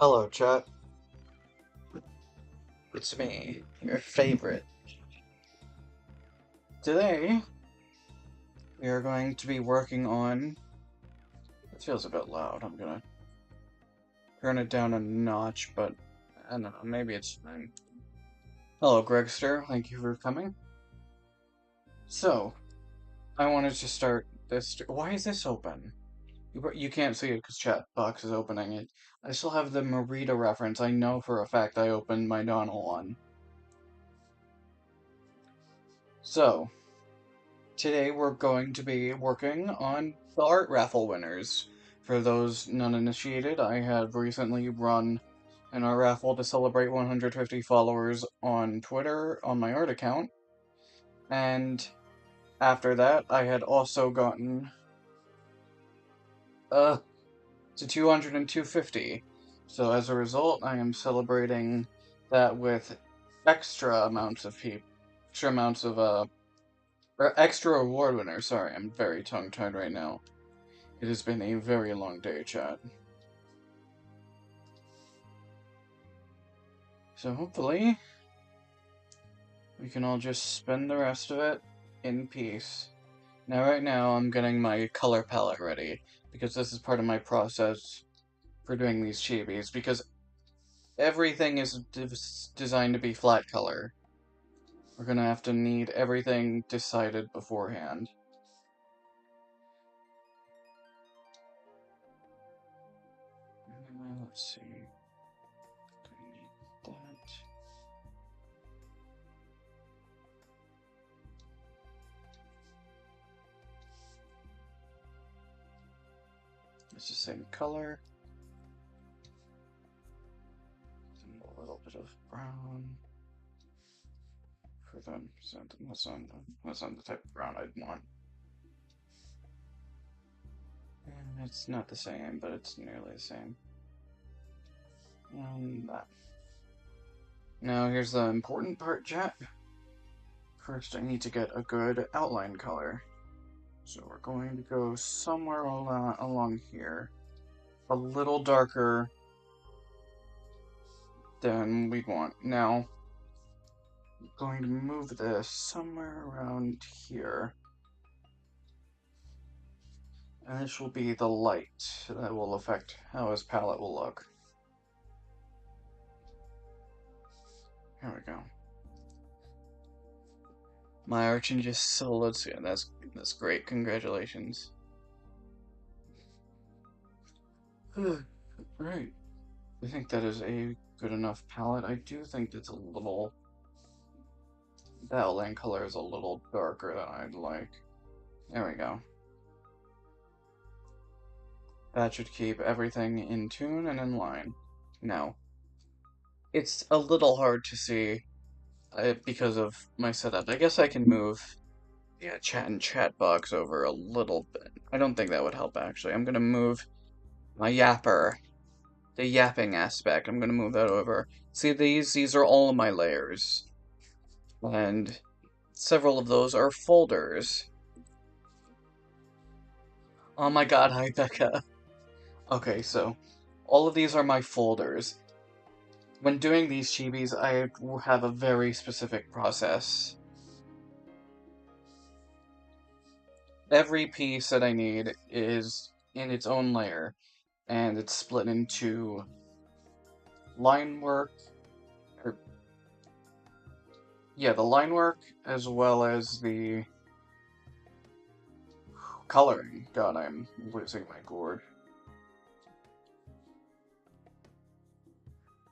Hello, chat. It's me, your favorite. Today, we are going to be working on... It feels a bit loud. I'm gonna turn it down a notch, but I don't know, maybe it's fine. Hello, Gregster. Thank you for coming. So, I wanted to start this... Why is this open? You can't see it because chat box is opening it. I still have the Marita reference. I know for a fact I opened my Donald one. So, today we're going to be working on the art raffle winners. For those non-initiated, I have recently run an art raffle to celebrate 150 followers on Twitter on my art account, and after that I had also gotten to 200 and 250. So as a result, I am celebrating that with extra amounts of extra award winners. Sorry, I'm very tongue-tied right now. It has been a very long day, chat. So hopefully, we can all just spend the rest of it in peace. Now, right now, I'm getting my color palette ready, because this is part of my process for doing these chibis, because everything is designed to be flat color. We're gonna have to need everything decided beforehand. Let's see. I need that. It's the same color. A little bit of brown for them. That's not the type of brown I'd want. And it's not the same, but it's nearly the same. And that. Now here's the important part, chat. First, I need to get a good outline color. So we're going to go somewhere along here. A little darker than we'd want. Now, I'm going to move this somewhere around here. And this will be the light that will affect how his palette will look. Here we go. My arching just soloed, so yeah, that's great. Congratulations. Right. I think that is a good enough palette. I do think it's a little... The outline color is a little darker than I'd like. There we go. That should keep everything in tune and in line. Now, it's a little hard to see because of my setup. I guess I can move the chat box over a little bit. I don't think that would help, actually. I'm gonna move my yapper, the yapping aspect. I'm gonna move that over. See, these are all of my layers. And several of those are folders. Oh my god, hi Becca. Okay, so all of these are my folders. When doing these chibis, I have a very specific process. Every piece that I need is in its own layer, and it's split into line work, the line work, as well as the coloring. God, I'm losing my gourd.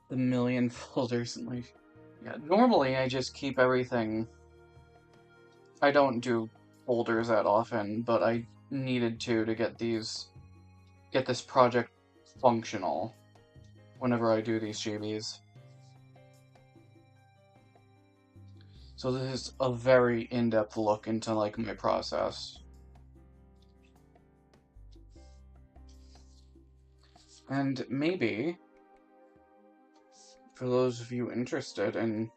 The million folders in my... Yeah, normally I just keep everything... I don't do folders that often, but I needed to get this project functional whenever I do these chibis. So this is a very in-depth look into, like, my process. And maybe, for those of you interested in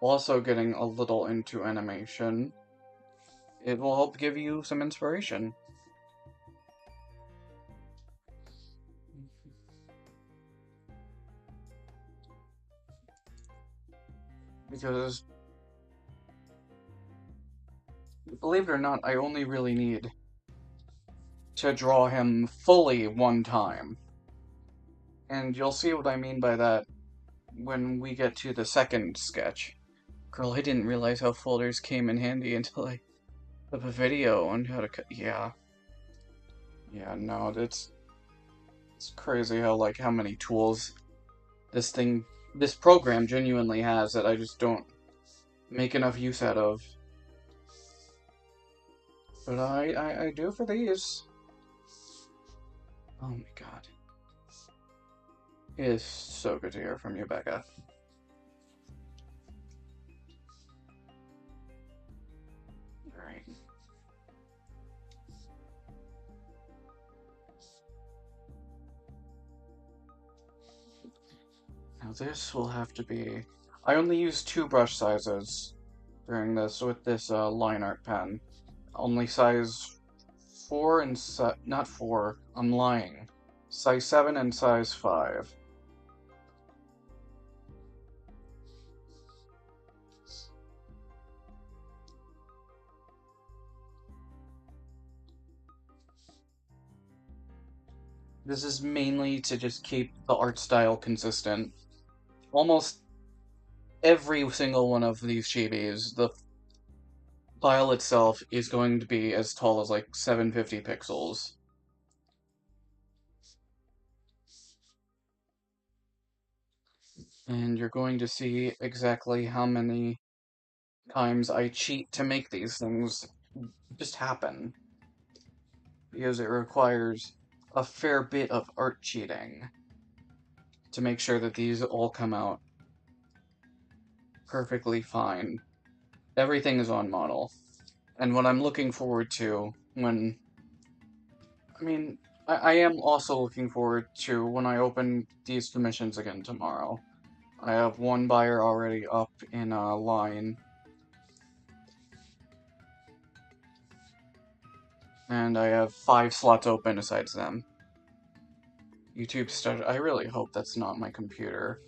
also getting a little into animation, it will help give you some inspiration. Because, believe it or not, I only really need to draw him fully one time. And you'll see what I mean by that when we get to the second sketch. Girl, I didn't realize how folders came in handy until I put up a video on how to cut. Yeah. Yeah, no, it's crazy how, like, how many tools this program genuinely has that I just don't make enough use out of. But I do for these. Oh my god. It is so good to hear from you, Becca. Alright. Now this will have to be... I only use 2 brush sizes during this with this line art pen. Only size 4 and not 4, I'm lying. Size 7 and size 5. This is mainly to just keep the art style consistent. Almost every single one of these chibis, the file itself is going to be as tall as like 750 pixels. And you're going to see exactly how many times I cheat to make these things just happen. Because it requires a fair bit of art cheating to make sure that these all come out perfectly fine. Everything is on model. And what I'm looking forward to when... I mean, I am also looking forward to when I open these commissions again tomorrow. I have one buyer already up in a line. And I have 5 slots open besides them. YouTube started... I really hope that's not my computer.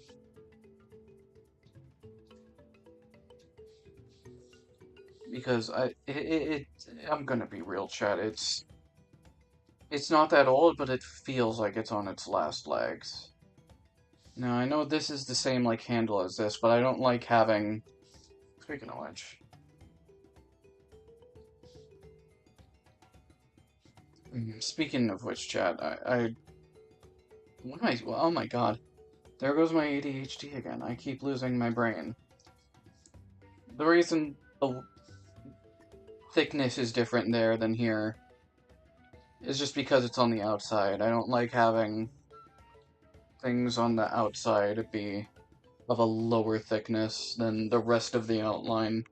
Because I'm gonna be real, chat. It's not that old, but it feels like it's on its last legs. Now, I know this is the same, like, handle as this, but I don't like having... Speaking of which... Speaking of which, chat, What am I... Oh my god. There goes my ADHD again. I keep losing my brain. The reason the thickness is different there than here is just because it's on the outside. I don't like having things on the outside be of a lower thickness than the rest of the outline.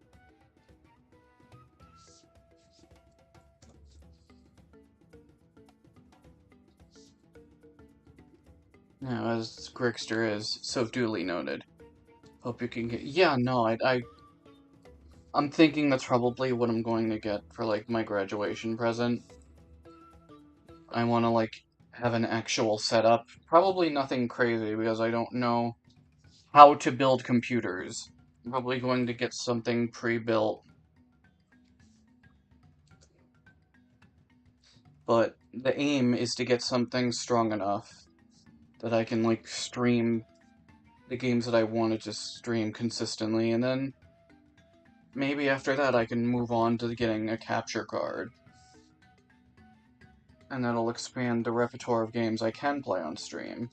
Now, as Grixter is so duly noted. Hope you can get... Yeah, no, I'm thinking that's probably what I'm going to get for, like, my graduation present. I want to, like, have an actual setup. Probably nothing crazy, because I don't know how to build computers. I'm probably going to get something pre-built. But the aim is to get something strong enough that I can, like, stream the games that I want to just stream consistently, and then maybe after that I can move on to getting a capture card. And that'll expand the repertoire of games I can play on stream.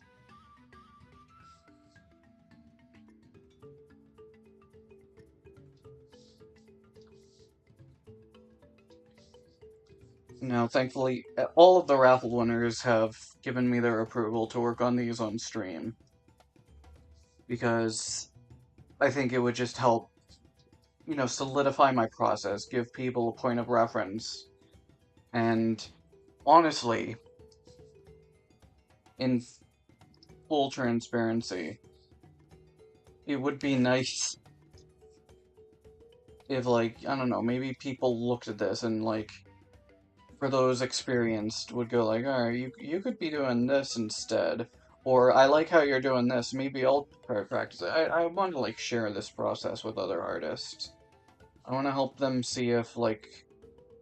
Now, thankfully, all of the raffle winners have given me their approval to work on these on stream. Because I think it would just help, you know, solidify my process, give people a point of reference. And honestly, in full transparency, it would be nice if, like, I don't know, maybe people looked at this and, like, for those experienced, would go like, alright, you could be doing this instead. Or I like how you're doing this, maybe I'll try to practice it. I want to like share this process with other artists. I want to help them see if like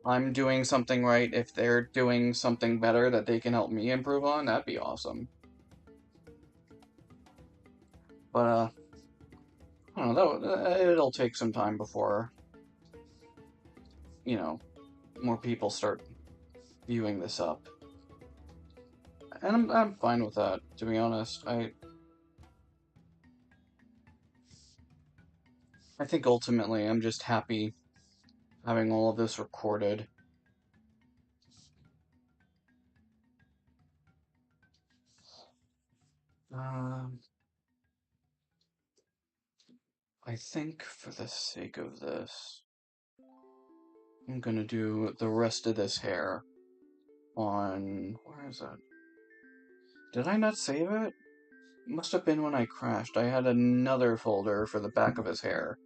I'm doing something right, if they're doing something better that they can help me improve on, that'd be awesome. But I don't know, it'll take some time before, you know, more people start viewing this up. And I'm fine with that, to be honest. I think ultimately I'm just happy having all of this recorded. Um, I think for the sake of this, I'm gonna do the rest of this hair on... Where is it? Did I not save it? It must have been when I crashed. I had another folder for the back of his hair.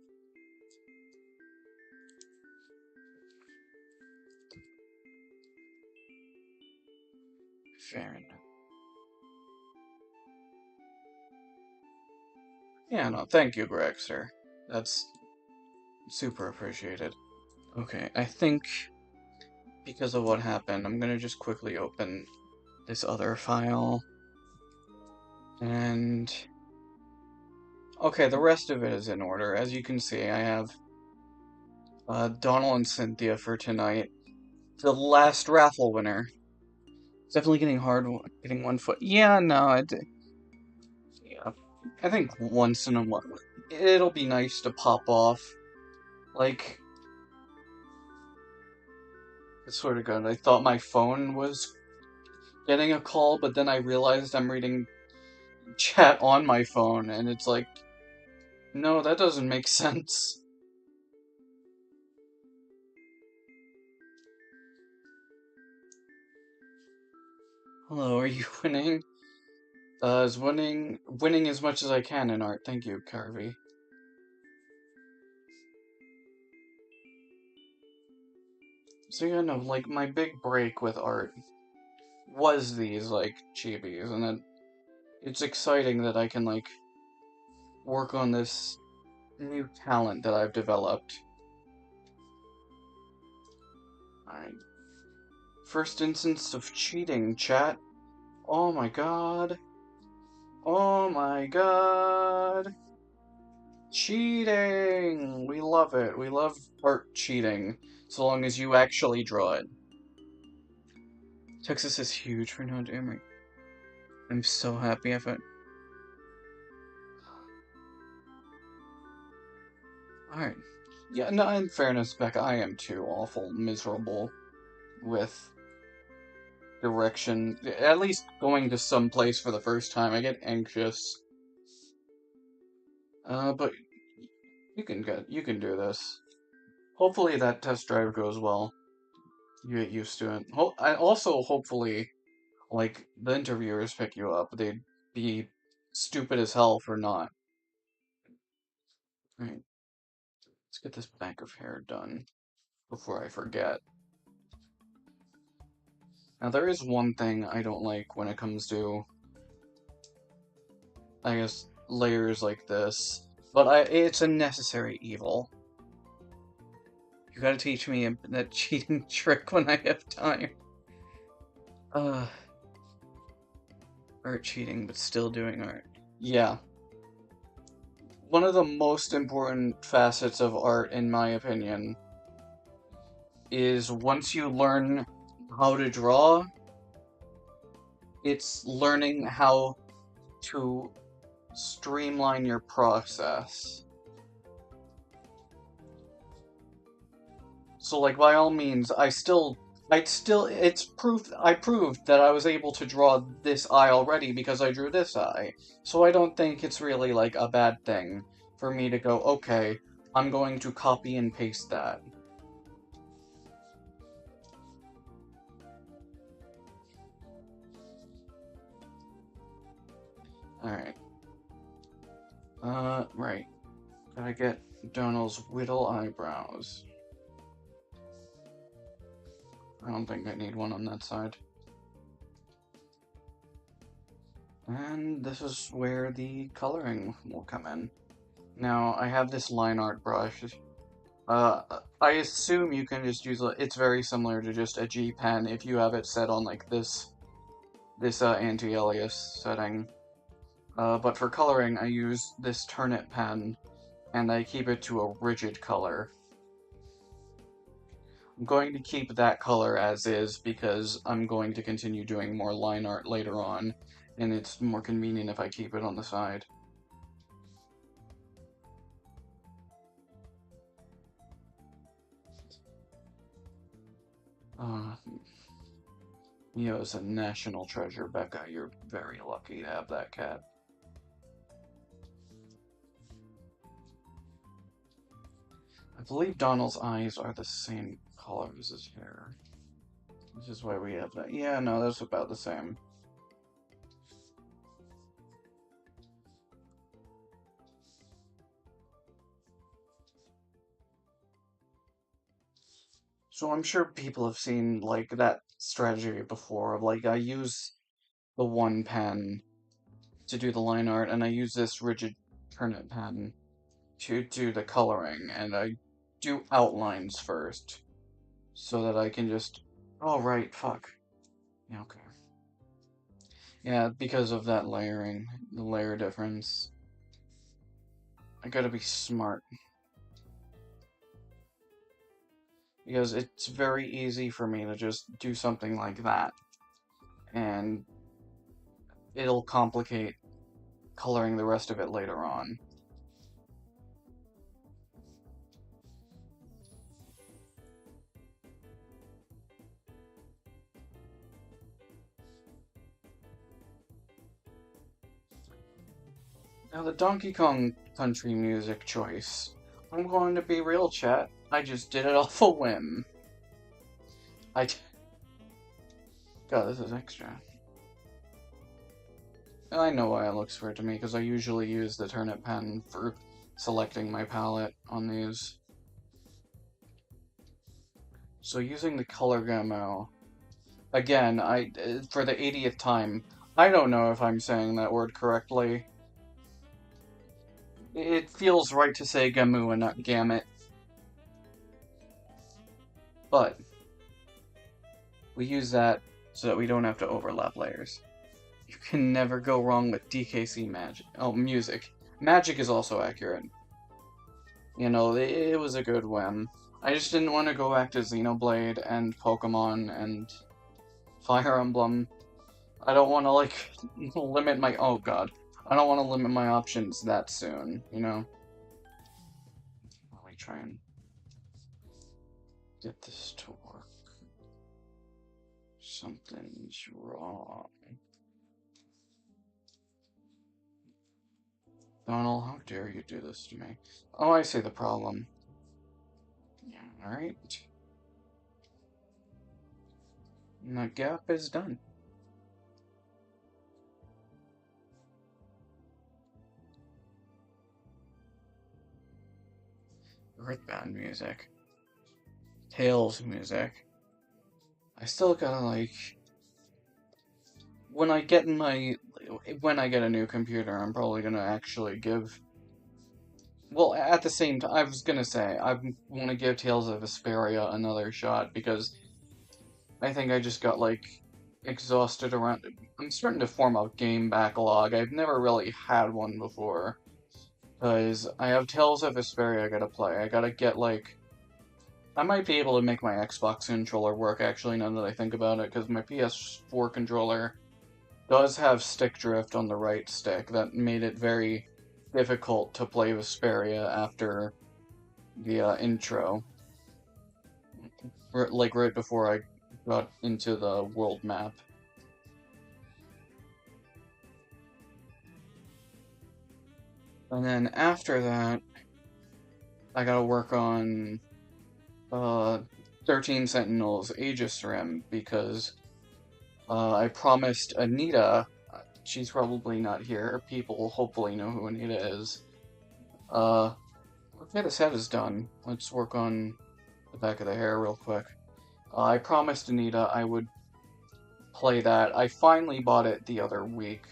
Fair enough. Yeah, no, thank you, Gregster. That's super appreciated. Okay, I think because of what happened, I'm gonna just quickly open this other file. And... Okay, the rest of it is in order. As you can see, I have Donald and Cynthia for tonight. The last raffle winner. It's definitely getting hard getting 1 foot. Yeah, no, yeah. I think once in a while, it'll be nice to pop off. Like, it's sort of good. I thought my phone was getting a call, but then I realized I'm reading chat on my phone, and it's like, no, that doesn't make sense. Hello, are you winning? Is winning as much as I can in art. Thank you, Carvey. So yeah, no, like my big break with art was these like chibis, and then it's exciting that I can like work on this new talent that I've developed. Alright. First instance of cheating, chat. Oh my god. Oh my god. Cheating! We love it. We love art cheating. So long as you actually draw it. Texas is huge for no damage. I'm so happy if it. Alright. Yeah, no, in fairness, Becca, I am too awful miserable with direction. At least going to some place for the first time, I get anxious. But you can do this. Hopefully that test drive goes well. You get used to it. I also hopefully, like, the interviewers pick you up. They'd be stupid as hell for not. Right, let's get this bank of hair done before I forget. Now there is one thing I don't like when it comes to, I guess, layers like this, but it's a necessary evil. You gotta teach me that cheating trick when I have time. Uh, art cheating, but still doing art. Yeah. One of the most important facets of art, in my opinion, is once you learn how to draw, it's learning how to streamline your process. So, like, by all means, it's proof, I proved that I was able to draw this eye already because I drew this eye. So I don't think it's really, like, a bad thing for me to go, okay, I'm going to copy and paste that. Alright. Right. Gotta get Donald's whittle eyebrows. I don't think I need one on that side. And this is where the coloring will come in. Now, I have this line art brush. Uh, I assume you can just use it's very similar to just a G pen if you have it set on like this anti-alias setting. But for coloring, I use this Turnip pen, and I keep it to a rigid color. I'm going to keep that color as is because I'm going to continue doing more line art later on, and it's more convenient if I keep it on the side. Uh, Mio's a national treasure, Becca. You're very lucky to have that cat. I believe Donald's eyes are the same color as his hair. Which is why we have that. Yeah, no, that's about the same. So I'm sure people have seen, like, that strategy before of, like, I use the one pen to do the line art, and I use this rigid Turnip pen to do the coloring, and I do outlines first, so that I can just... Oh, right, fuck. Yeah, okay. Yeah, because of that layering, the layer difference. I gotta be smart. Because it's very easy for me to just do something like that, and it'll complicate coloring the rest of it later on. Now the Donkey Kong Country music choice. I'm going to be real, chat. I just did it off a whim. God, this is extra. I know why it looks weird to me, because I usually use the Turnip pen for selecting my palette on these. So using the color gamma, again, for the 80th time, I don't know if I'm saying that word correctly. It feels right to say gamu and not gamut. But we use that so that we don't have to overlap layers. You can never go wrong with DKC magic. Oh, music. Magic is also accurate. You know, it was a good whim. I just didn't want to go back to Xenoblade and Pokemon and Fire Emblem. I don't want to, like, limit my... Oh, God. I don't want to limit my options that soon, you know? Let me try and get this to work. Something's wrong. Donald, how dare you do this to me? Oh, I see the problem. Yeah, alright. And the gap is done. Earthbound music. Tails music. I still gotta, like... When I get a new computer, I'm probably gonna actually give... Well, at the same time, I was gonna say, I want to give Tales of Vesperia another shot, because I think I just got, like, exhausted around... I'm starting to form a game backlog. I've never really had one before. Because I have Tales of Vesperia I gotta play. I gotta get, like... I might be able to make my Xbox controller work, actually, now that I think about it, because my PS4 controller does have stick drift on the right stick. That made it very difficult to play Vesperia after the intro. Like, right before I got into the world map. And then after that, I gotta work on 13 Sentinels Aegis Rim, because I promised Anita, she's probably not here, people hopefully know who Anita is. Okay, this head is done. Let's work on the back of the hair real quick. I promised Anita I would play that. I finally bought it the other week.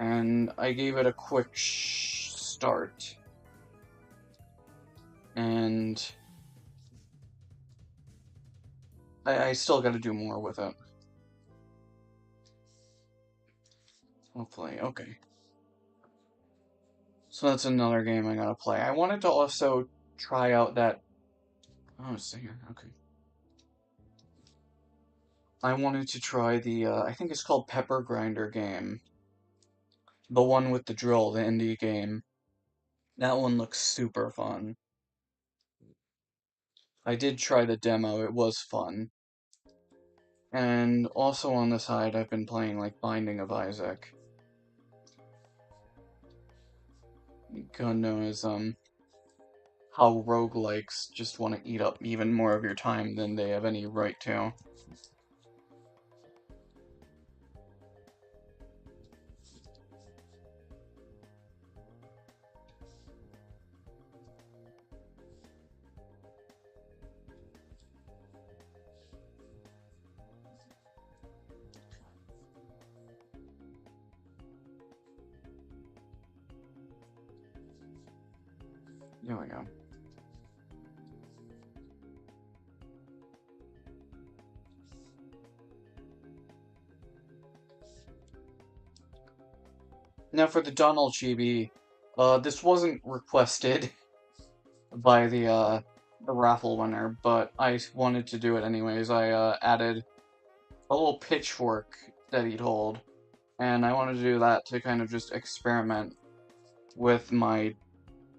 and I gave it a quick start, and I still gotta do more with it. Hopefully, okay. So that's another game I gotta play. I wanted to also try out that... Oh, it's here, okay. I wanted to try the, I think it's called Pepper Grinder game. The one with the drill, the indie game. That one looks super fun. I did try the demo, it was fun. And also on the side, I've been playing, like, Binding of Isaac. God knows, how roguelikes just want to eat up even more of your time than they have any right to. There we go. Now for the Donald Chibi, this wasn't requested by the raffle winner, but I wanted to do it anyways. I added a little pitchfork that he'd hold, and I wanted to do that to kind of just experiment with my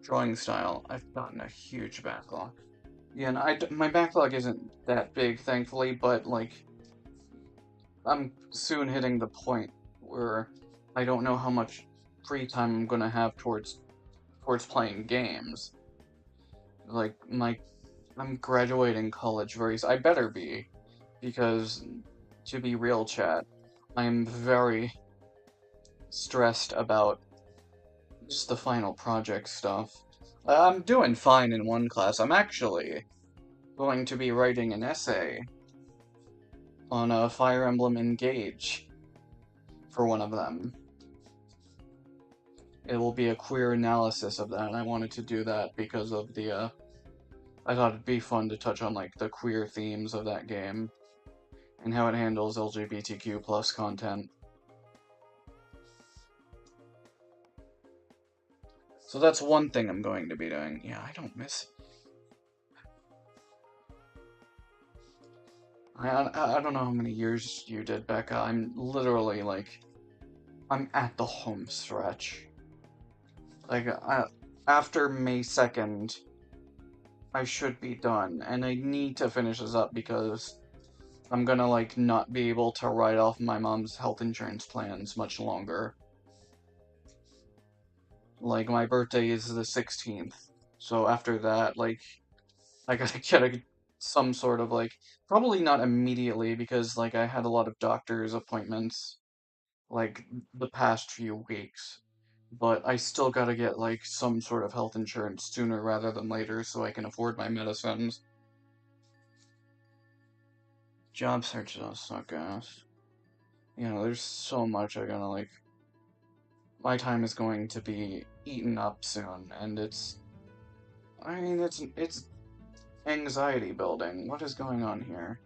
drawing style. I've gotten a huge backlog. Yeah, and my backlog isn't that big, thankfully, but, like, I'm soon hitting the point where I don't know how much free time I'm gonna have towards playing games. Like, I'm graduating college very I better be, because, to be real, chat, I'm very stressed about just the final project stuff. I'm doing fine in one class. I'm actually going to be writing an essay on a Fire Emblem Engage for one of them. It will be a queer analysis of that, and I wanted to do that because of the, I thought it'd be fun to touch on, like, the queer themes of that game, and how it handles LGBTQ plus content. So that's one thing I'm going to be doing. Yeah, I don't miss... I don't know how many years you did, Becca. I'm literally, like, I'm at the home stretch. Like, after May 2nd, I should be done, and I need to finish this up because I'm gonna, like, not be able to write off my mom's health insurance plans much longer. Like, my birthday is the 16th, so after that, like, I gotta get some sort of, like, probably not immediately, because, like, I had a lot of doctor's appointments, like, the past few weeks. But I still gotta get, like, some sort of health insurance sooner rather than later so I can afford my medicines. Job search does suck ass. You know, there's so much I gotta, like... My time is going to be eaten up soon, and it's... I mean, it's anxiety building. What is going on here?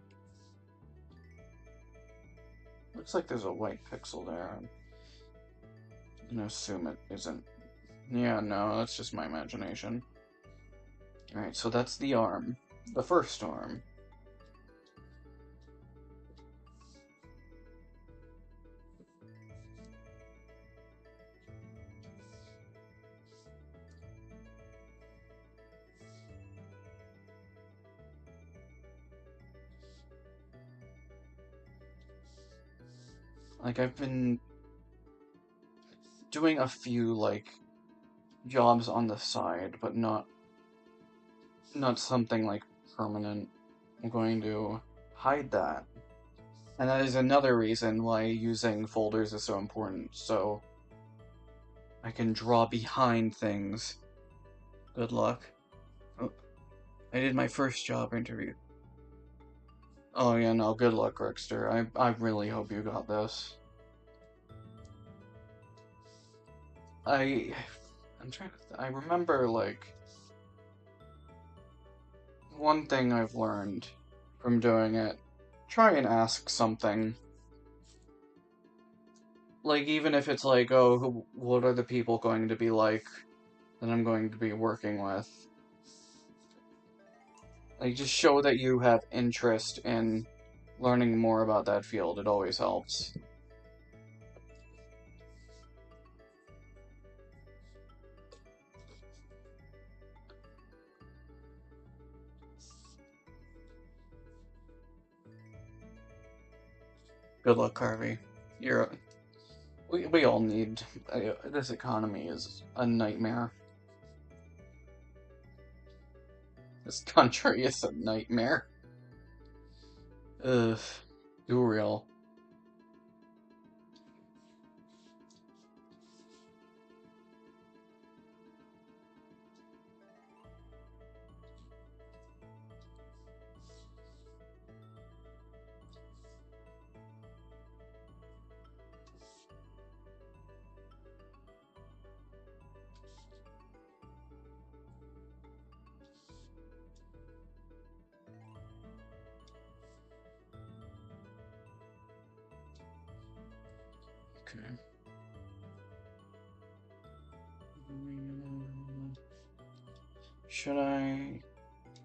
Looks like there's a white pixel there. I'm gonna assume it isn't. Yeah, no, that's just my imagination. Alright, so that's the arm. The first arm. Like, I've been doing a few, like, jobs on the side, but not something, like, permanent. I'm going to hide that. And that is another reason why using folders is so important, so I can draw behind things. Good luck. Oh, I did my first job interview. Oh yeah, no, good luck, Rickster. I really hope you got this. I I remember like one thing I've learned from doing it. Try and ask something. Like even if it's like, oh, what are the people going to be like that I'm going to be working with? Like just show that you have interest in learning more about that field. It always helps. Good luck, Harvey. You're we all need this economy is a nightmare. This country is a nightmare. Ugh, too real. Okay. Should I?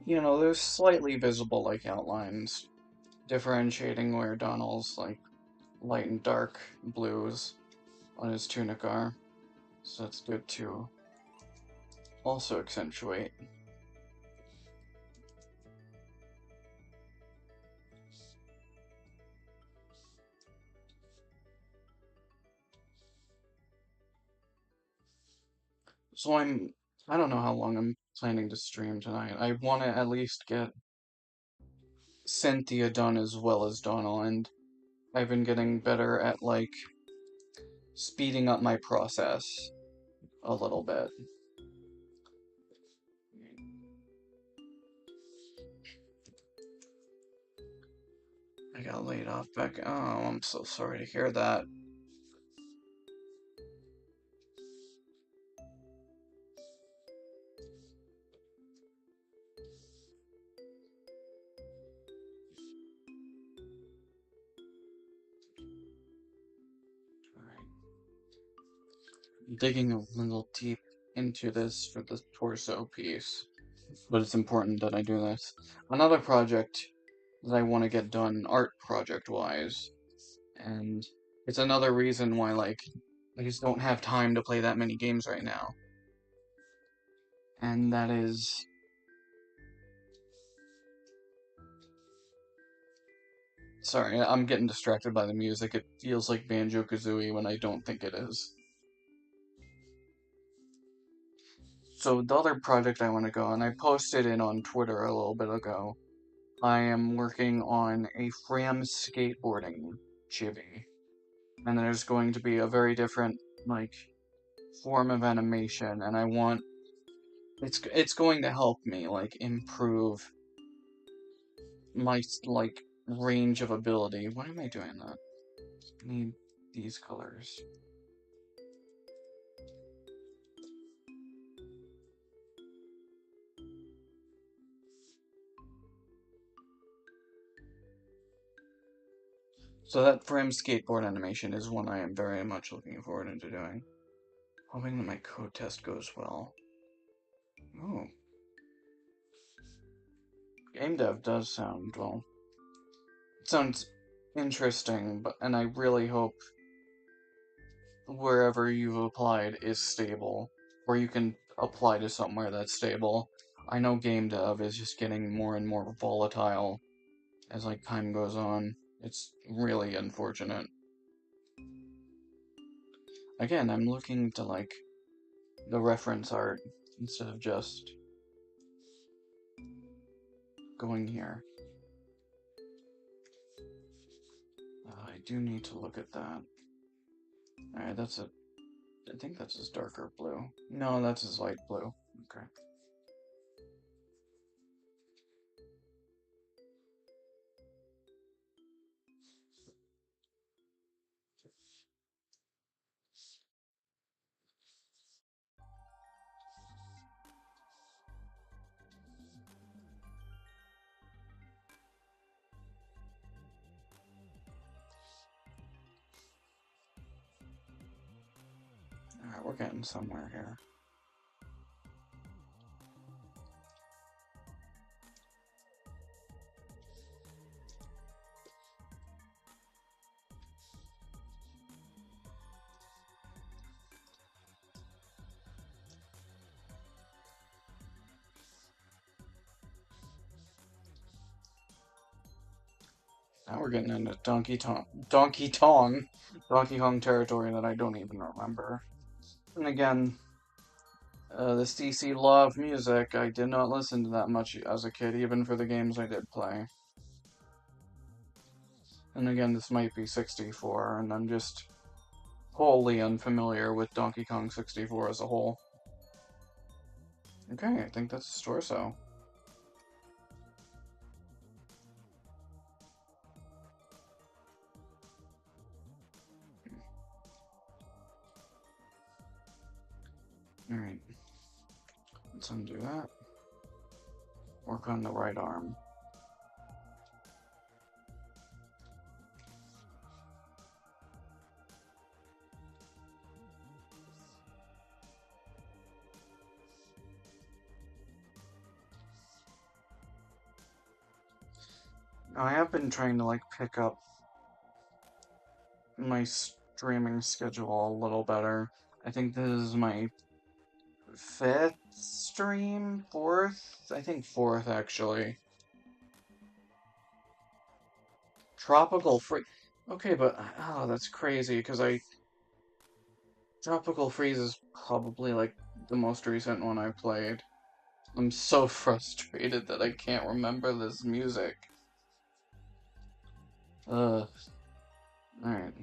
There's slightly visible like outlines differentiating where Donald's like light and dark blues on his tunic are, so that's good to also accentuate. So I don't know how long I'm planning to stream tonight. I want to at least get Cynthia done as well as Donald, and I've been getting better at like speeding up my process a little bit. I got laid off back. Oh, I'm so sorry to hear that. Alright. Digging a little deep into this for the torso piece, but it's important that I do this. Another project that I want to get done, art project wise, and it's another reason why, like, I just don't have time to play that many games right now. And that is. Sorry, I'm getting distracted by the music. It feels like Banjo-Kazooie when I don't think it is. So the other project I want to go, and I posted it on Twitter a little bit ago, I am working on a Fram skateboarding chibi. And there's going to be a very different, like, form of animation, and I want it's going to help me like improve my like range of ability. Why am I doing that? I need these colors. So that frame skateboard animation is one I am very much looking forward into doing. Hoping that my code test goes well. Oh. Game dev does sound, well, it sounds interesting, but and I really hope wherever you've applied is stable, or you can apply to somewhere that's stable. I know game dev is just getting more and more volatile as like time goes on. It's really unfortunate. Again, I'm looking to like the reference art instead of just going here. I do need to look at that. Alright, I think that's his darker blue. No, that's his light blue. Okay. Alright, we're getting somewhere here. Now we're getting into Donkey Kong territory that I don't even remember. And again, this DC law of music, I did not listen to that much as a kid, even for the games I did play. And again, this might be 64, and I'm just wholly unfamiliar with Donkey Kong 64 as a whole. Okay, I think that's his torso. Alright. Let's undo that. Work on the right arm. Now, I have been trying to, like, pick up my streaming schedule a little better. I think this is my 5th stream? 4th? I think 4th, actually. Tropical Freeze. Okay, but, oh, that's crazy, because Tropical Freeze is probably, like, the most recent one I played. I'm so frustrated that I can't remember this music. Ugh. Alright.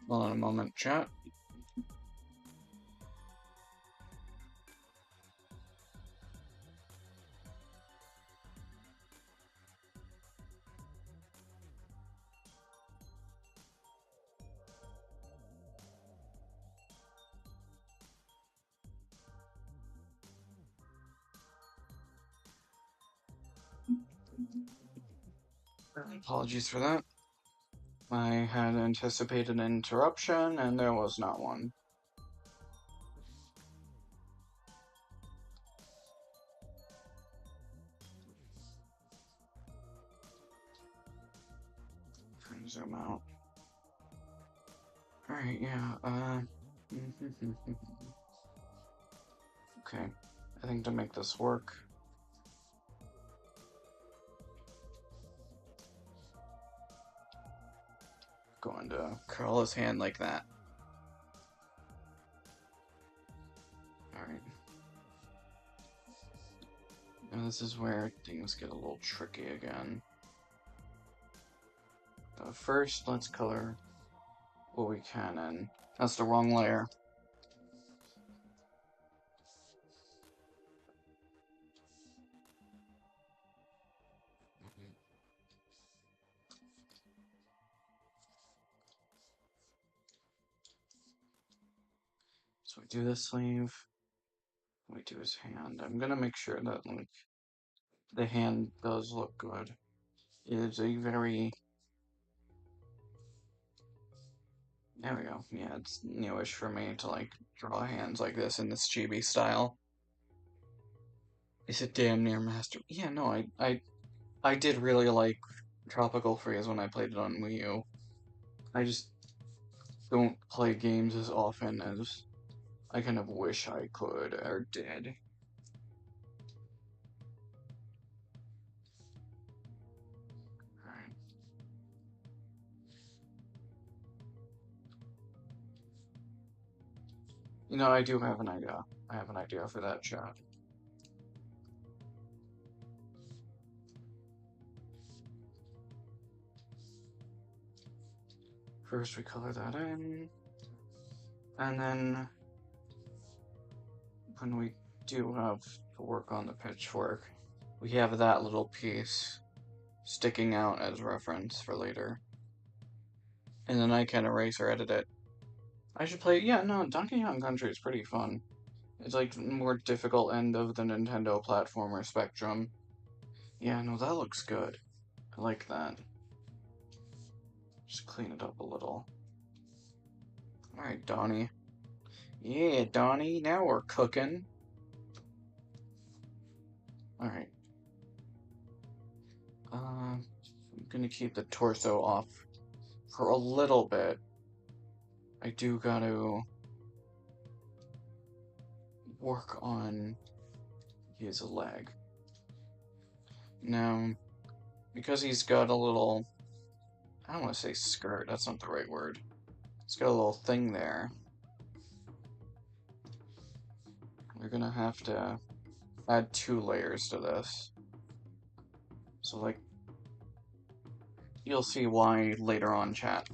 Hold on a moment, chat. Apologies for that. I had anticipated an interruption, and there was not one. Trying to zoom out. Alright, yeah, okay. I think to make this work, going to curl his hand like that. Alright. Now this is where things get a little tricky again. First, let's color what we can in. That's the wrong layer. So we do the sleeve, we do his hand. I'm gonna make sure that, like, the hand does look good. It's a very... There we go. Yeah, it's newish for me to, like, draw hands like this in this chibi style. Is it damn near master? Yeah, no, I did really like Tropical Freeze when I played it on Wii U. I just don't play games as often as I kind of wish I could or did. Alright. You know, I do have an idea. I have an idea for that shot. First we color that in, and then when we do have to work on the pitchfork, we have that little piece sticking out as reference for later. And then I can erase or edit it. I should play, yeah, no, Donkey Kong Country is pretty fun. It's like more difficult end of the Nintendo platformer spectrum. Yeah, no, that looks good. I like that. Just clean it up a little. Alright, Donnie. Yeah, Donnie, now we're cooking. Alright. I'm gonna keep the torso off for a little bit. I do gotta work on his leg. Now, because he's got a little, I don't want to say skirt, that's not the right word. He's got a little thing there. We're gonna have to add 2 layers to this. So, like, you'll see why later on, chat.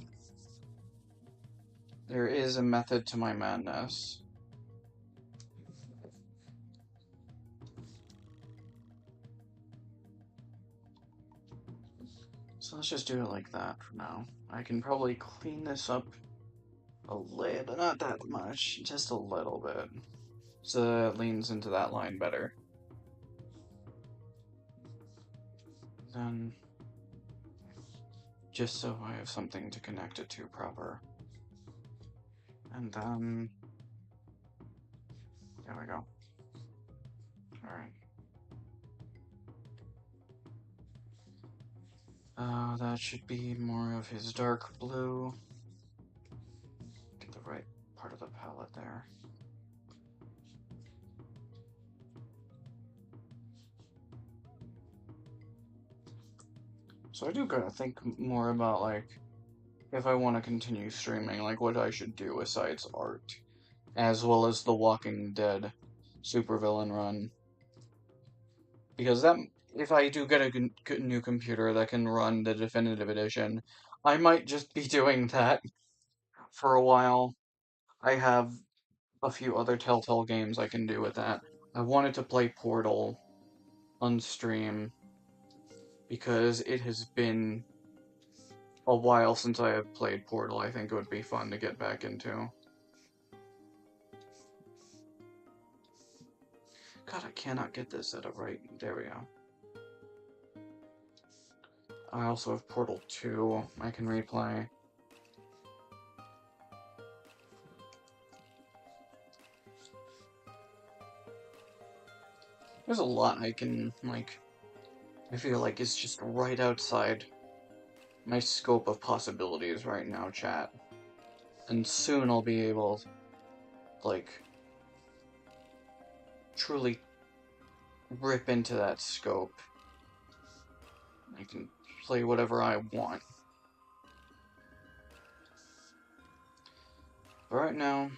There is a method to my madness. So let's just do it like that for now. I can probably clean this up a little, not that much, just a little bit. So it leans into that line better. Then, just so I have something to connect it to proper. And then, there we go. Alright. That should be more of his dark blue. Get the right part of the palette there. So I do gotta think more about, like, if I want to continue streaming, like, what I should do besides art. As well as the Walking Dead supervillain run. Because that, if I do get a new computer that can run the definitive edition, I might just be doing that for a while. I have a few other Telltale games I can do with that. I wanted to play Portal on stream because it has been a while since I have played Portal. I think it would be fun to get back into. God, I cannot get this set up right. There we go. I also have Portal 2 I can replay. There's a lot I can, like, I feel like it's just right outside my scope of possibilities right now, chat. And soon I'll be able to, like, truly rip into that scope. I can play whatever I want. But right now,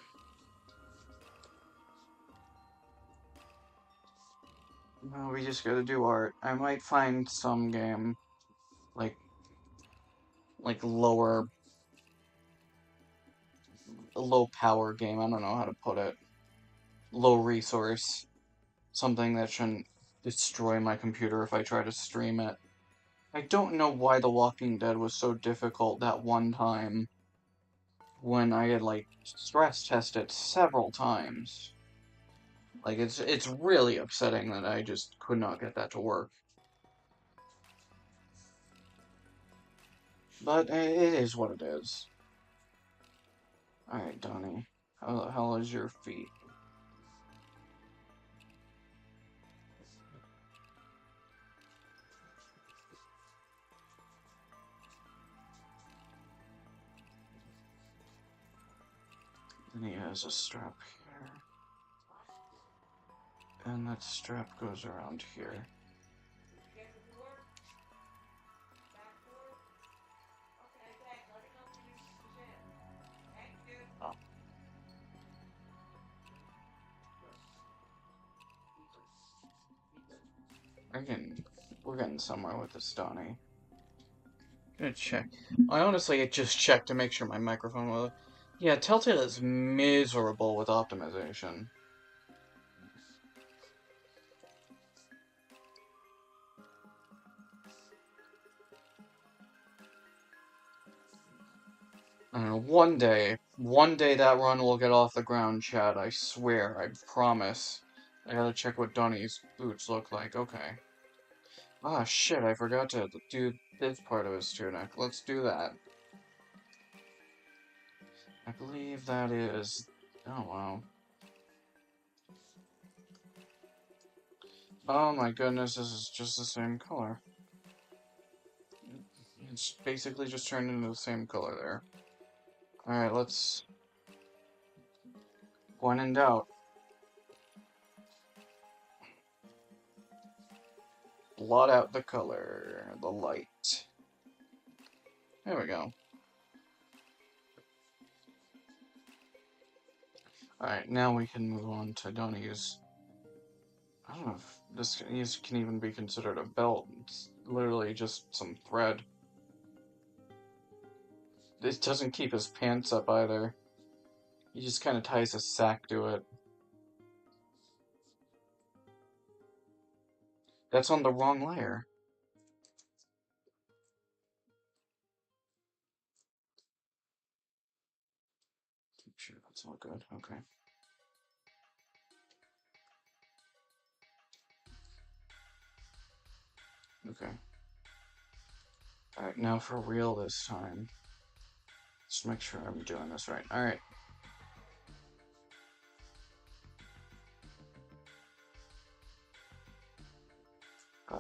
well, we just gotta do art. I might find some game, like low power game, I don't know how to put it. Low resource. Something that shouldn't destroy my computer if I try to stream it. I don't know why The Walking Dead was so difficult that one time when I had, like, stress tested it several times. Like, it's really upsetting that I just could not get that to work. But it is what it is. Alright, Donnie. How is your feet? And he has a strap here. And that strap goes around here. Oh. We're getting somewhere with this, Donnie. Gonna check. I honestly just checked to make sure my microphone was... Yeah, Telltale is miserable with optimization. I don't know, one day that run will get off the ground, Chad. I swear, I promise. I gotta check what Donnie's boots look like. Okay. Ah, shit, I forgot to do this part of his tunic. Let's do that. I believe that is... Oh, wow. Oh my goodness, this is just the same color. It's basically just turned into the same color there. Alright, let's... When in doubt, blot out the color, the light. There we go. Alright, now we can move on to Donnie's... I don't know if this can even be considered a belt. It's literally just some thread. It doesn't keep his pants up either. He just kind of ties a sack to it. That's on the wrong layer. Sure, that's all good. Okay. Okay. Alright, now for real this time. Just make sure I'm doing this right. Alright.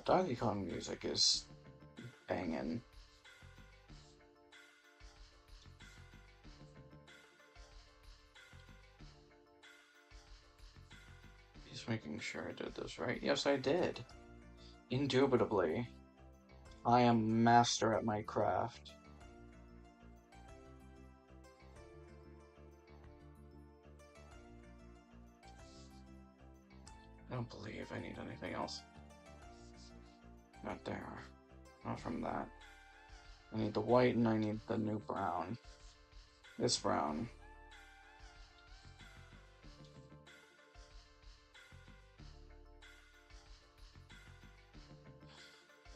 Donkey Kong music is banging. Just making sure I did this right. Yes, I did. Indubitably. I am master at my craft. I don't believe I need anything else. Not there. Not from that. I need the white and I need the new brown. This brown.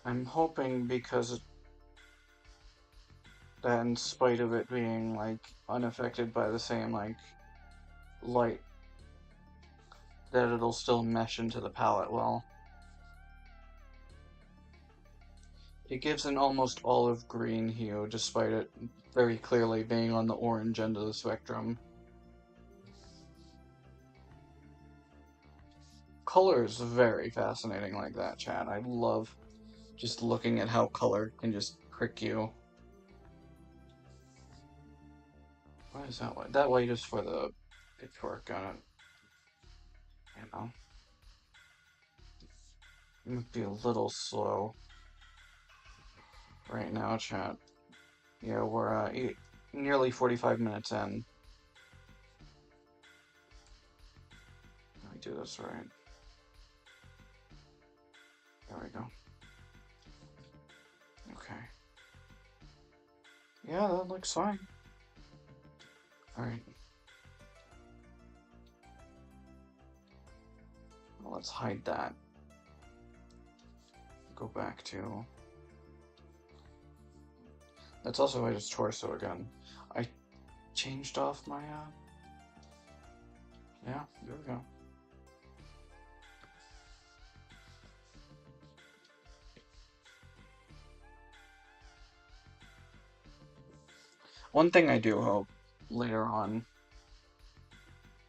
I'm hoping because that in spite of it being, like, unaffected by the same, like, light, that it'll still mesh into the palette well. It gives an almost olive green hue, despite it very clearly being on the orange end of the spectrum. Color is very fascinating like that, Chad. I love just looking at how color can just trick you. Why is that white? That white is for the pitchfork on it. You know. It might be a little slow right now, chat. Yeah, we're nearly 45 minutes in. Let me do this right. There we go. Okay. Yeah, that looks fine. Alright. Well, let's hide that. Go back to... That's also his torso again. I changed off my, Yeah, there we go. One thing I do hope later on,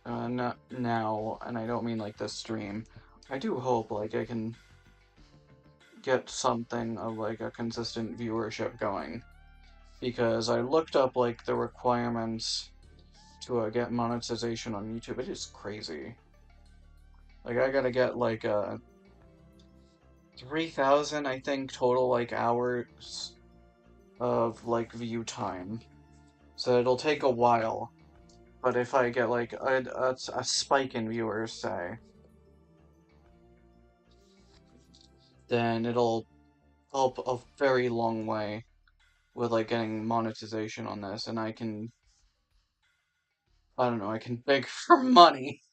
not now, and I don't mean like this stream, I do hope like I can get something of like a consistent viewership going, because I looked up like the requirements to get monetization on YouTube. It is crazy. Like I gotta get like 3,000 I think total like hours of like view time. So it'll take a while. But if I get like a spike in viewers, say, then it'll help a very long way with like getting monetization on this, and I can, I don't know, I can beg for money.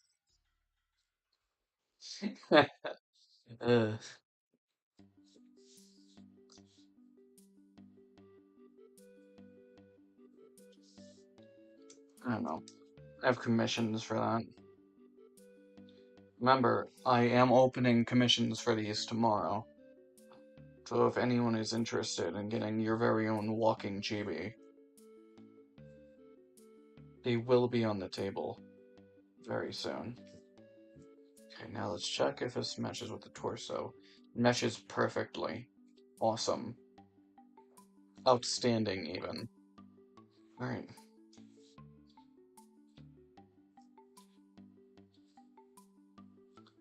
Ugh. I don't know. I have commissions for that. Remember, I am opening commissions for these tomorrow. So if anyone is interested in getting your very own walking chibi, they will be on the table very soon. Okay, now let's check if this matches with the torso. It matches perfectly. Awesome. Outstanding, even. Alright.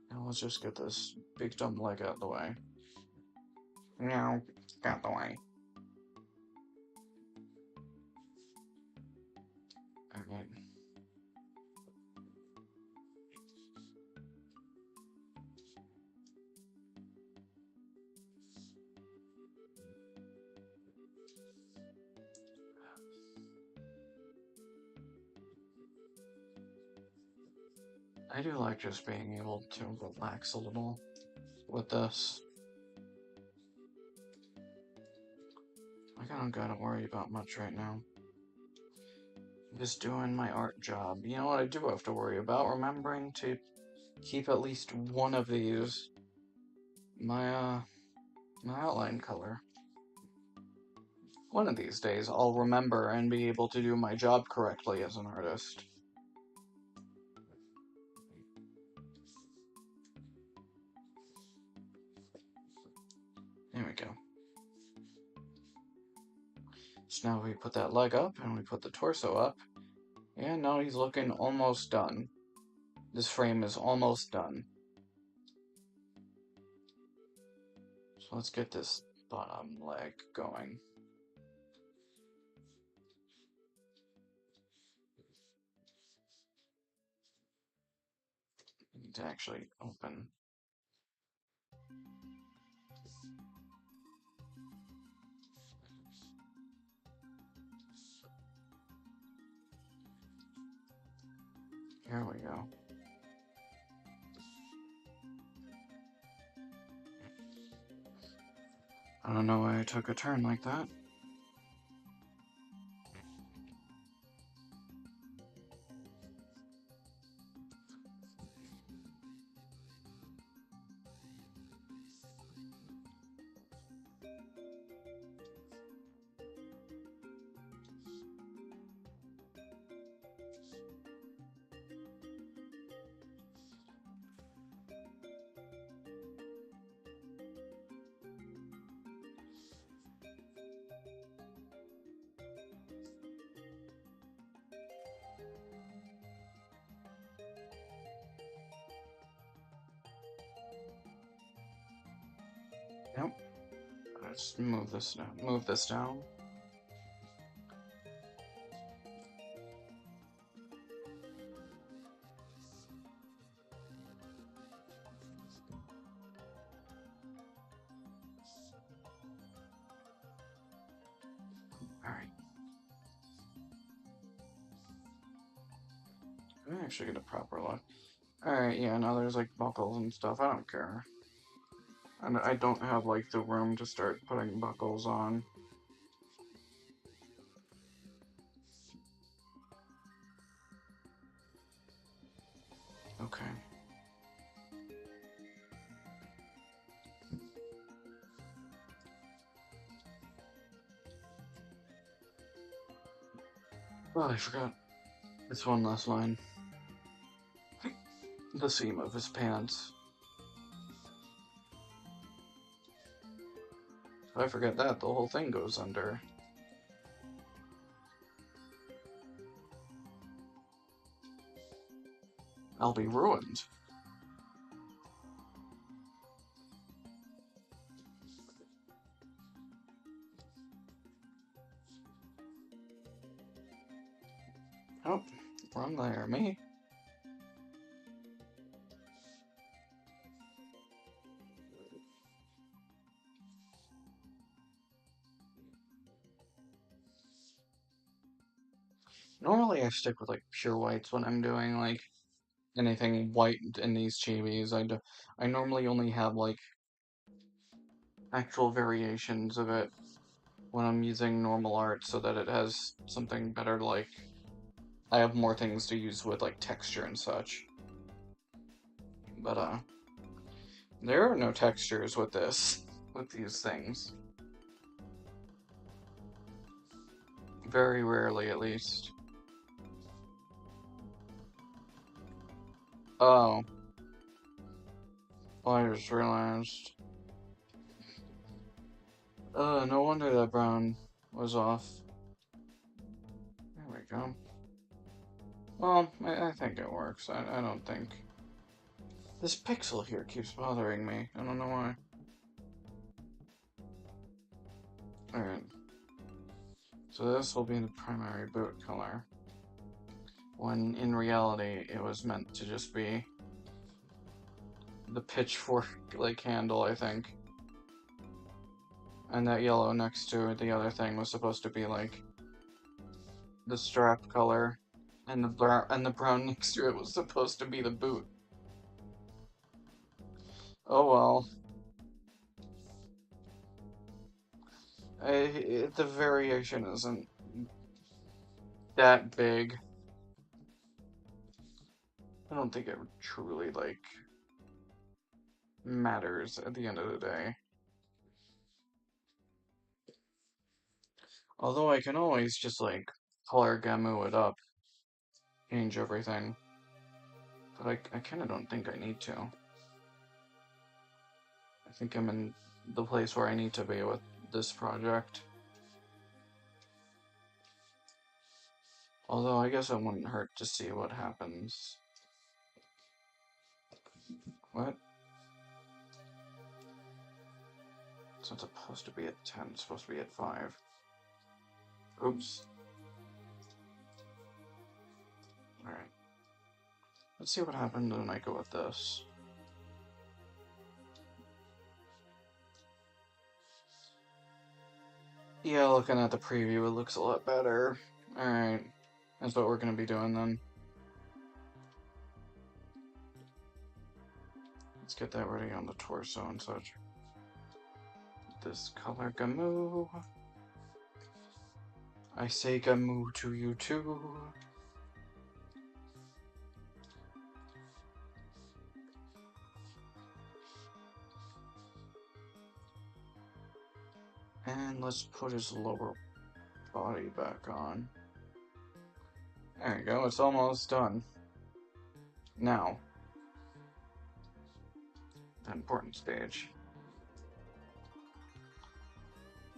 Now let's just get this big dumb leg out of the way. Now, out the way. Alright. I do like just being able to relax a little with this. Like, I don't gotta worry about much right now. I'm just doing my art job. You know what I do have to worry about? Remembering to keep at least one of these my outline color. One of these days I'll remember and be able to do my job correctly as an artist. There we go. So now we put that leg up and we put the torso up. And now he's looking almost done. This frame is almost done. So let's get this bottom leg going. I need to actually open. Here we go. I don't know why I took a turn like that. Yep. Let's move this down. Move this down. Alright. I'm actually get a proper look. Alright, yeah, now there's like buckles and stuff. I don't care. And I don't have like the room to start putting buckles on. Okay. Well, I forgot. It's one last line. The seam of his pants. If I forget that, the whole thing goes under. I'll be ruined. Oh, wrong there, me. Normally I stick with like pure whites when I'm doing like anything white in these chibis. I normally only have like actual variations of it when I'm using normal art so that it has something better to like I have more things to use with, like, texture and such. But, there are no textures with this, with these things. Very rarely, at least. Oh. Well, I just realized. No wonder that brown was off. There we go. Well, I think it works. I don't think... This pixel here keeps bothering me. I don't know why. Alright. So this will be the primary boot color. When in reality, it was meant to just be the pitchfork, like, handle, I think. And that yellow next to the other thing was supposed to be, like, the strap color. And the brown next to it was supposed to be the boot. Oh well. The variation isn't that big. I don't think it truly, like, matters at the end of the day. Although I can always just, like, color Gamu it up, change everything. But I kinda don't think I need to. I think I'm in the place where I need to be with this project. Although I guess it wouldn't hurt to see what happens. What? It's not supposed to be at 10, it's supposed to be at 5. Oops. Alright. Let's see what happens when I go with this. Yeah, looking at the preview, it looks a lot better. Alright. That's what we're gonna be doing then. Let's get that ready on the torso and such. This color Gamu. I say Gamu to you too. And let's put his lower body back on. There you go, it's almost done. Now, the important stage.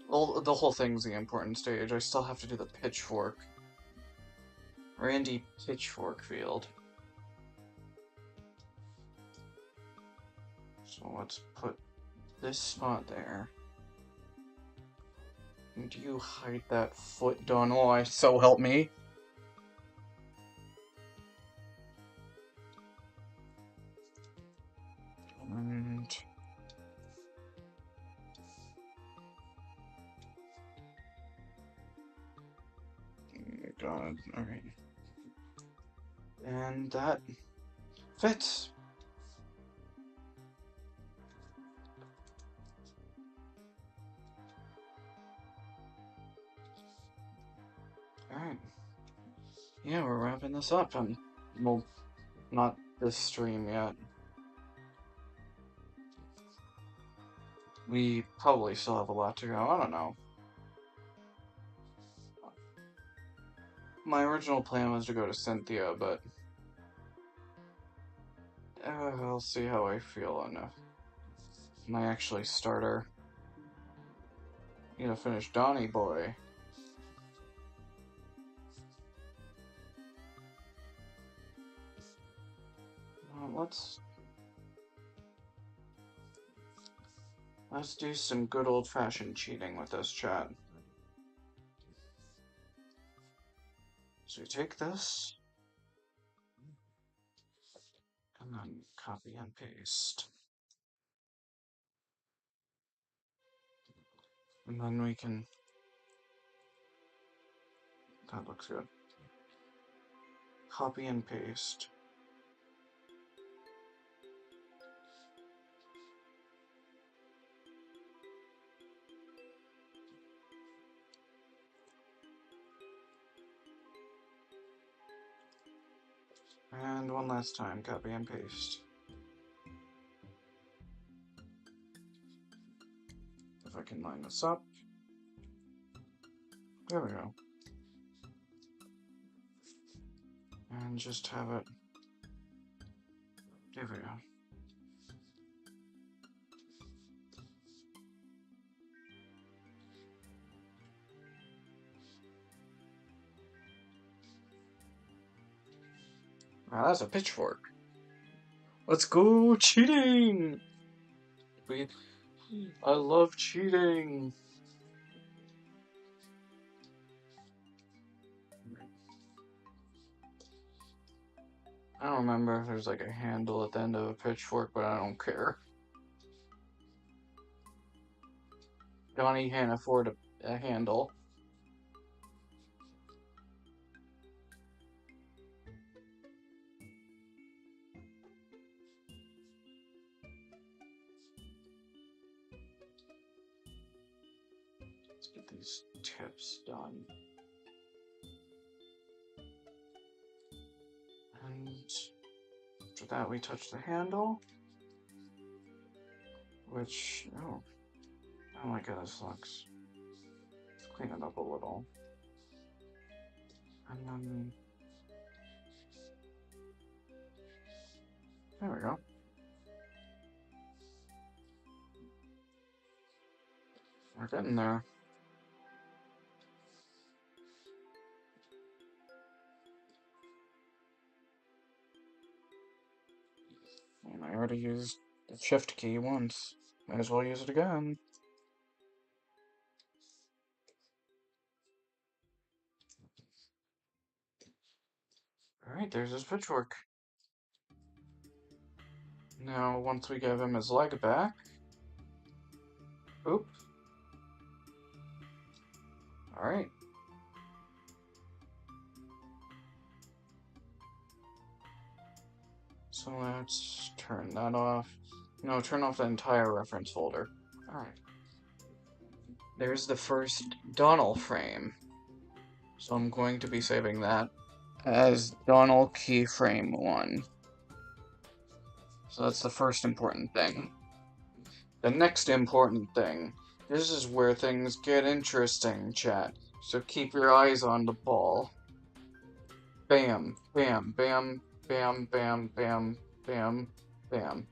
Well, the whole thing's the important stage. I still have to do the pitchfork. Randy Pitchfork Field. So let's put this spot there. And you hide that foot, Donald? So help me. And... God, alright. And that fits. Alright. Yeah, we're wrapping this up, and, well, not this stream yet. We probably still have a lot to go, I don't know. My original plan was to go to Cynthia, but... I'll see how I feel on when I actually start her. Need to finish Donnie Boy. Let's do some good old-fashioned cheating with this chat. So you take this, and then copy and paste. And then we can... That looks good. Copy and paste. And one last time, copy and paste. If I can line this up. There we go. And just have it. There we go. Wow, that's a pitchfork. Let's go cheating! I love cheating! I don't remember if there's like a handle at the end of a pitchfork, but I don't care. Johnny can't afford a handle. Let's get these tips done. And after that, we touch the handle. Which, oh, I don't like how this looks. Let's clean it up a little. And then, there we go. We're getting there. And I already used the shift key once. Might as well use it again. Alright, there's his pitchfork. Now, once we give him his leg back... Oop. Alright. So let's turn that off. No, turn off the entire reference folder. Alright. There's the first Donald frame. So I'm going to be saving that as Donald keyframe 1. So that's the first important thing. The next important thing. This is where things get interesting, chat. So keep your eyes on the ball. Bam, bam, bam, bam, bam, bam, bam, bam.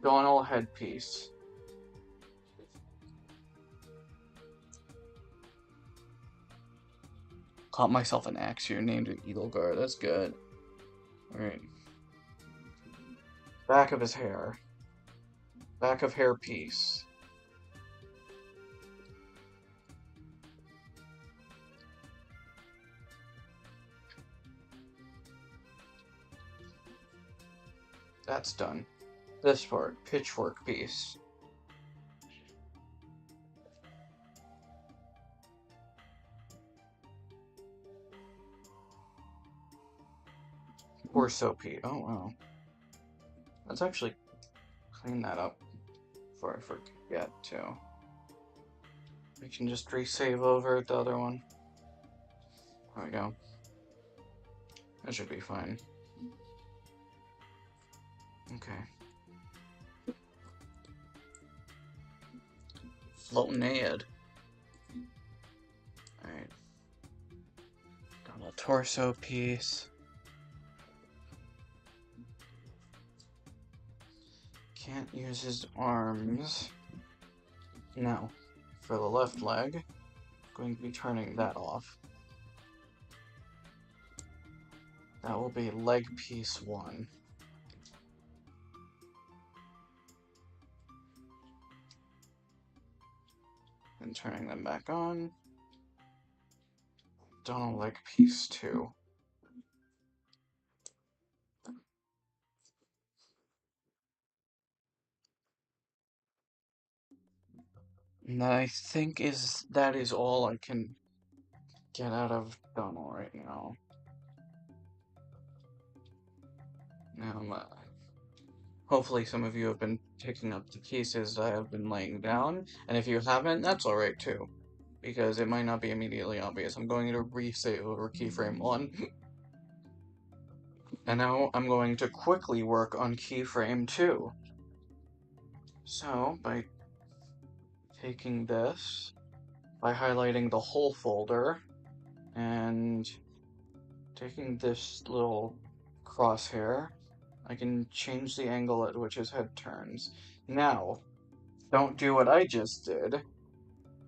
Donald headpiece. Caught myself an axe here, named it Eagleguard. That's good. Alright. Back of his hair. Back of hairpiece. That's done. This part, pitchfork piece. Torso piece. Oh, wow. Let's actually clean that up before I forget to. We can just resave over the other one. There we go. That should be fine. Okay. Floating head. Alright. Got a torso piece. Can't use his arms. Now, for the left leg, I'm going to be turning that off. That will be leg piece 1. And turning them back on. Donald leg piece 2. And I think that is all I can get out of Donald right now. Hopefully some of you have been picking up the pieces I have been laying down, and if you haven't, that's alright too, because it might not be immediately obvious. I'm going to resave over keyframe 1. And now I'm going to quickly work on keyframe 2. So, by taking this, by highlighting the whole folder, and taking this little crosshair, I can change the angle at which his head turns. Now, don't do what I just did.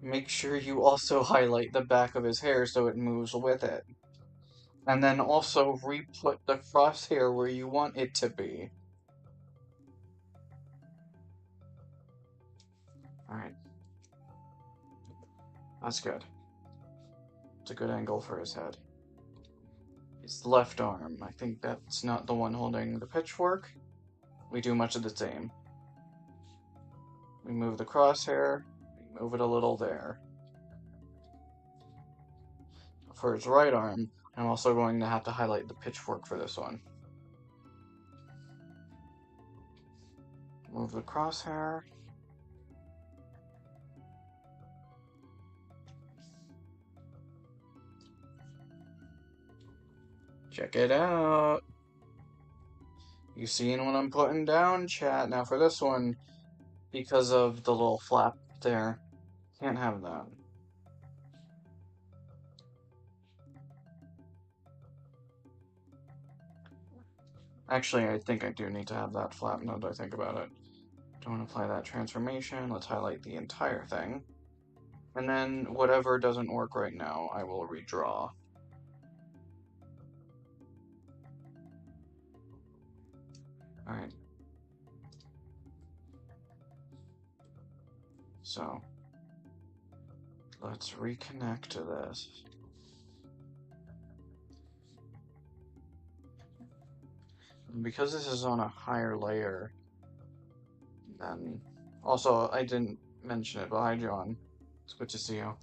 Make sure you also highlight the back of his hair so it moves with it. And then also re-put the crosshair where you want it to be. Alright. That's good. It's a good angle for his head. His left arm. I think that's not the one holding the pitchfork. We do much of the same. We move the crosshair, we move it a little there. For his right arm, I'm also going to have to highlight the pitchfork for this one. Move the crosshair. Check it out. You seeing what I'm putting down, chat? Now for this one, because of the little flap there, can't have that. Actually, I think I do need to have that flap now that I think about it. Don't apply that transformation. Let's highlight the entire thing. And then whatever doesn't work right now, I will redraw. Alright. So, let's reconnect to this. Because this is on a higher layer, then... Also, I didn't mention it, but hi, John. It's good to see you.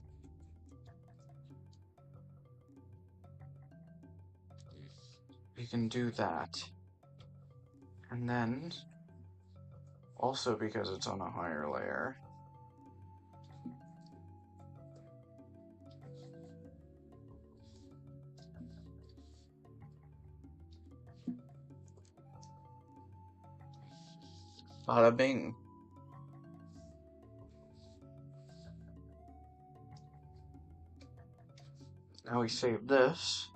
We can do that. And then, also because it's on a higher layer, bada bing. Now we save this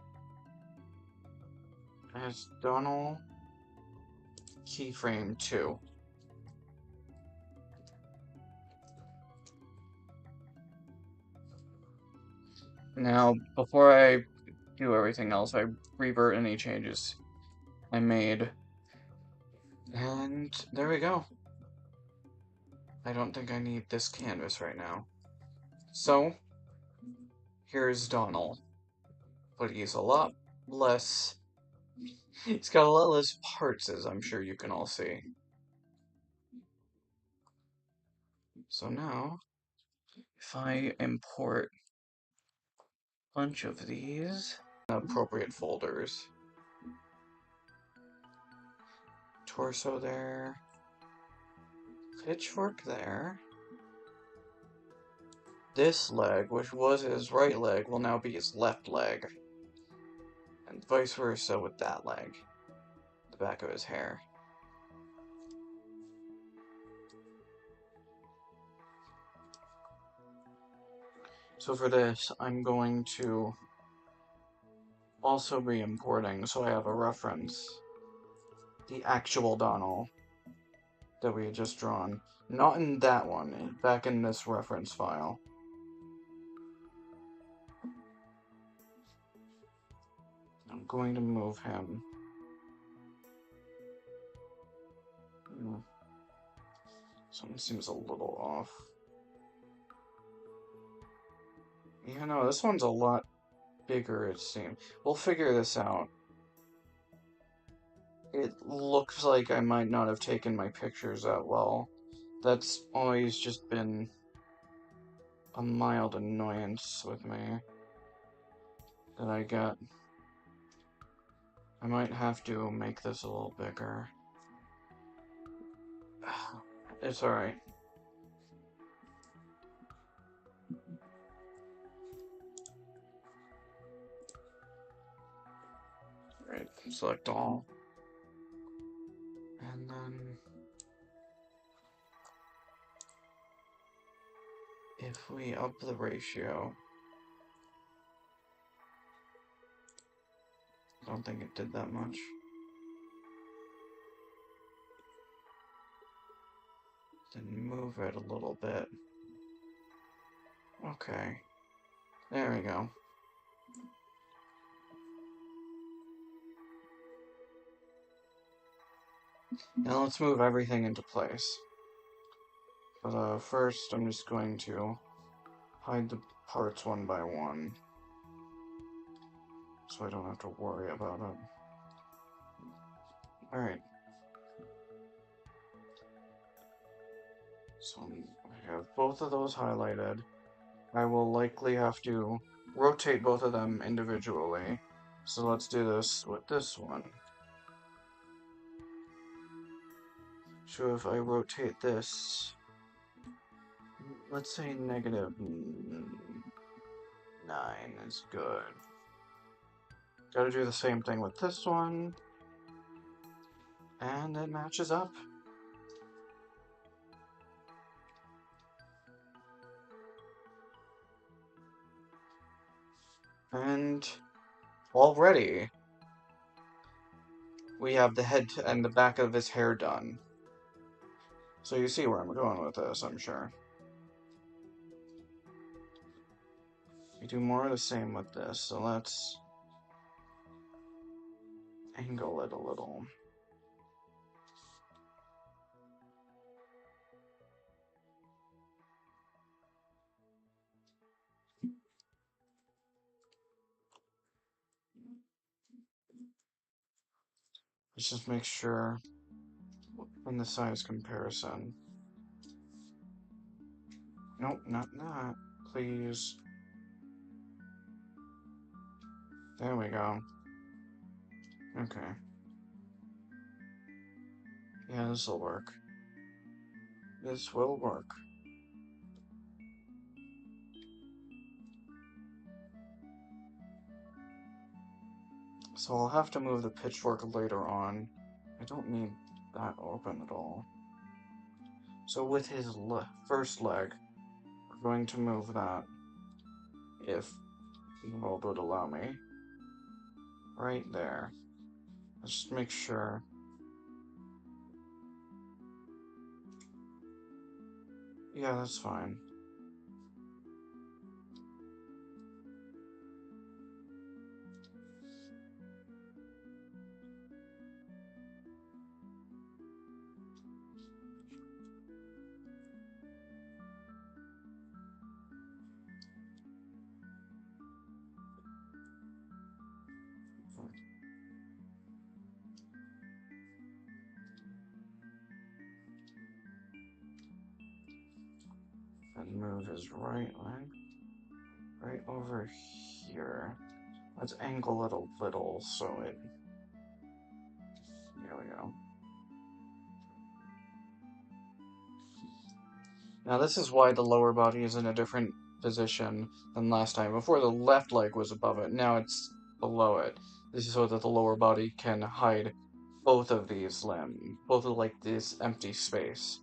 as Donald keyframe 2. Now, before I do everything else, I revert any changes I made. And there we go. I don't think I need this canvas right now. So, here's Donald. But he's a lot less... He's got a lot less parts, as I'm sure you can all see. So now, if I import a bunch of these appropriate folders, torso there, pitchfork there, this leg, which was his right leg, will now be his left leg, and vice versa with that leg, the back of his hair. So for this, I'm going to also be importing, so I have a reference, the actual Donald that we had just drawn. Not in that one, back in this reference file. I'm going to move him. Something seems a little off. Yeah, no, this one's a lot bigger, it seems. We'll figure this out. It looks like I might not have taken my pictures that well. That's always just been a mild annoyance with me that I get. I might have to make this a little bigger. It's alright. Right, select all. And then if we up the ratio, I don't think it did that much. Then move it a little bit. Okay. There we go. Now let's move everything into place. But first I'm just going to hide the parts one by one, so I don't have to worry about it. Alright. So I have both of those highlighted. I will likely have to rotate both of them individually. So let's do this with this one. So if I rotate this, let's say -9 is good. Gotta do the same thing with this one. And it matches up. And already we have the head and the back of his hair done. So you see where I'm going with this, I'm sure. We do more of the same with this, so let's angle it a little. Let's just make sure in the size comparison. Nope, not that. Please. There we go. Okay. Yeah, this will work. This will work. So I'll have to move the pitchfork later on. I don't need that open at all. So with his first leg, we're going to move that, if the world would allow me, right there. Let's just make sure. Yeah, that's fine. And move his right leg right over here. Let's angle it a little so it... There we go. Now this is why the lower body is in a different position than last time. Before, the left leg was above it, now it's below it. This is so that the lower body can hide both of these limbs, both of like this empty space.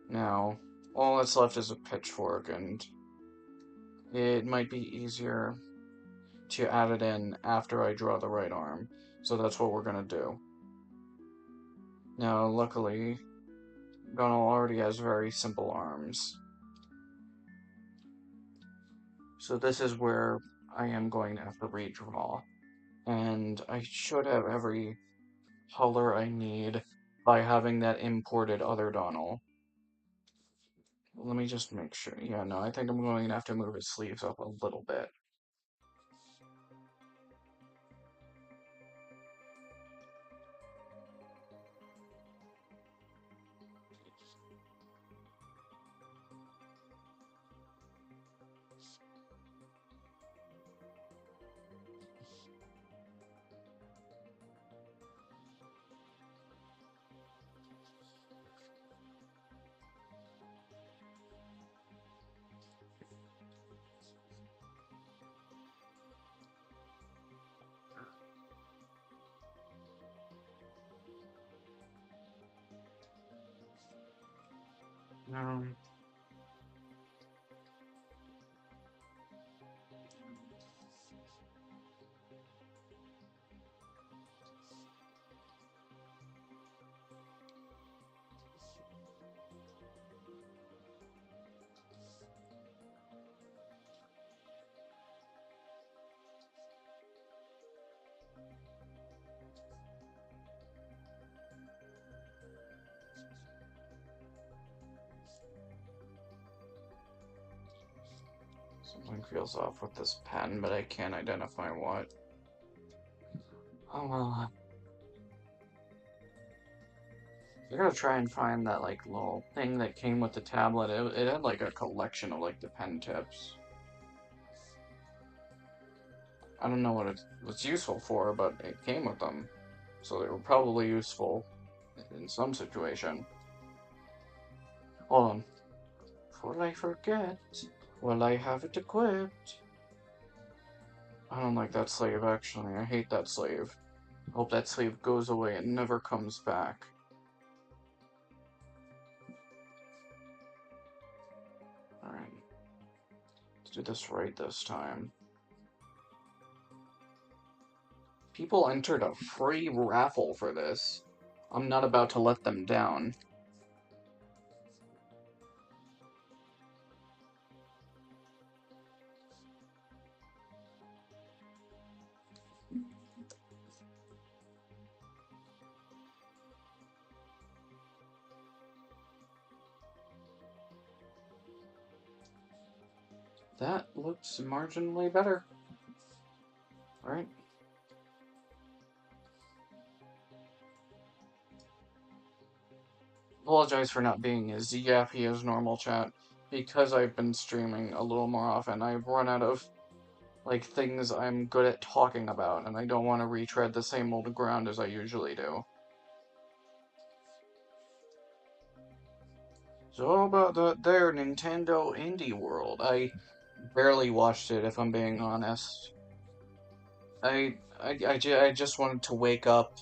Now, all that's left is a pitchfork, and it might be easier to add it in after I draw the right arm. So that's what we're gonna do. Now, luckily, Gunnar already has very simple arms. So this is where I am going to have to redraw. And I should have every color I need by having that imported other Donald. Let me just make sure. Yeah, no, I think I'm going to have to move his sleeves up a little bit. Um, Something feels off with this pen, but I can't identify what. Oh well. I gotta try and find that like little thing that came with the tablet. It had like a collection of like the pen tips. I don't know what it was useful for, but it came with them. So they were probably useful in some situation. Hold on. Before I forget, will I have it equipped? I don't like that slave, actually. I hate that slave. Hope that slave goes away and never comes back. Alright. Let's do this right this time. People entered a free raffle for this. I'm not about to let them down. That looks marginally better. Alright. Apologize for not being as yappy as normal, chat. Because I've been streaming a little more often, I've run out of, like, things I'm good at talking about, and I don't want to retread the same old ground as I usually do. So how about their Nintendo Indie World? I barely watched it, if I'm being honest. I just wanted to wake up,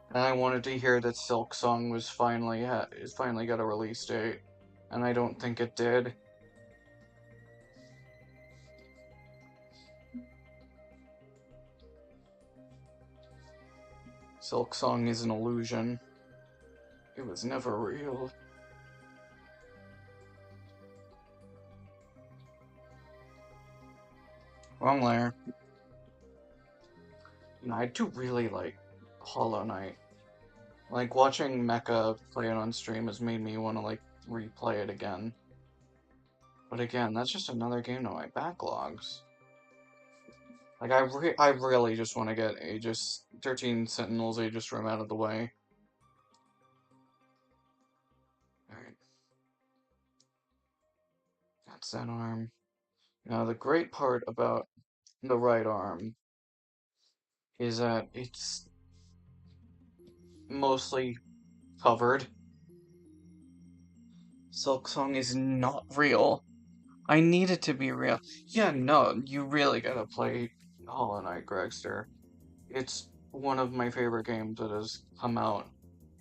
and I wanted to hear that Silk Song was finally got a release date, and I don't think it did. Silk Song is an illusion. It was never real. Wrong layer. You know, I do really like Hollow Knight. Like, watching Mecha play it on stream has made me want to, like, replay it again. But again, that's just another game to my backlogs. Like, I really just want to get Aegis 13 Sentinels Aegis Room out of the way. Alright. That's that arm. Now, the great part about the right arm is that it's mostly covered. Silksong is not real. I need it to be real. Yeah, no, you really gotta play Hollow Knight, Gregster. It's one of my favorite games that has come out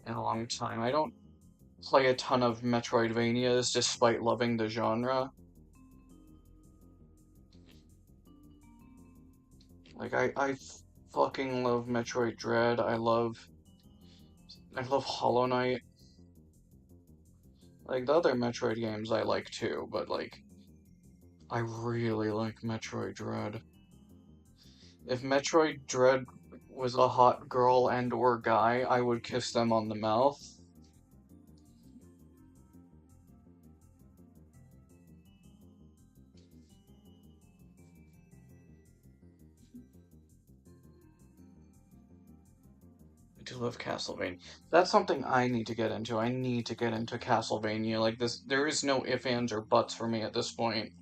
in a long time. I don't play a ton of Metroidvanias despite loving the genre. Like, I fucking love Metroid Dread. I love Hollow Knight. Like, the other Metroid games I like too, but, like, I really like Metroid Dread. If Metroid Dread was a hot girl and or guy, I would kiss them on the mouth. I do love Castlevania. That's something I need to get into. I need to get into Castlevania. Like this, there is no ifs, ands, or buts for me at this point.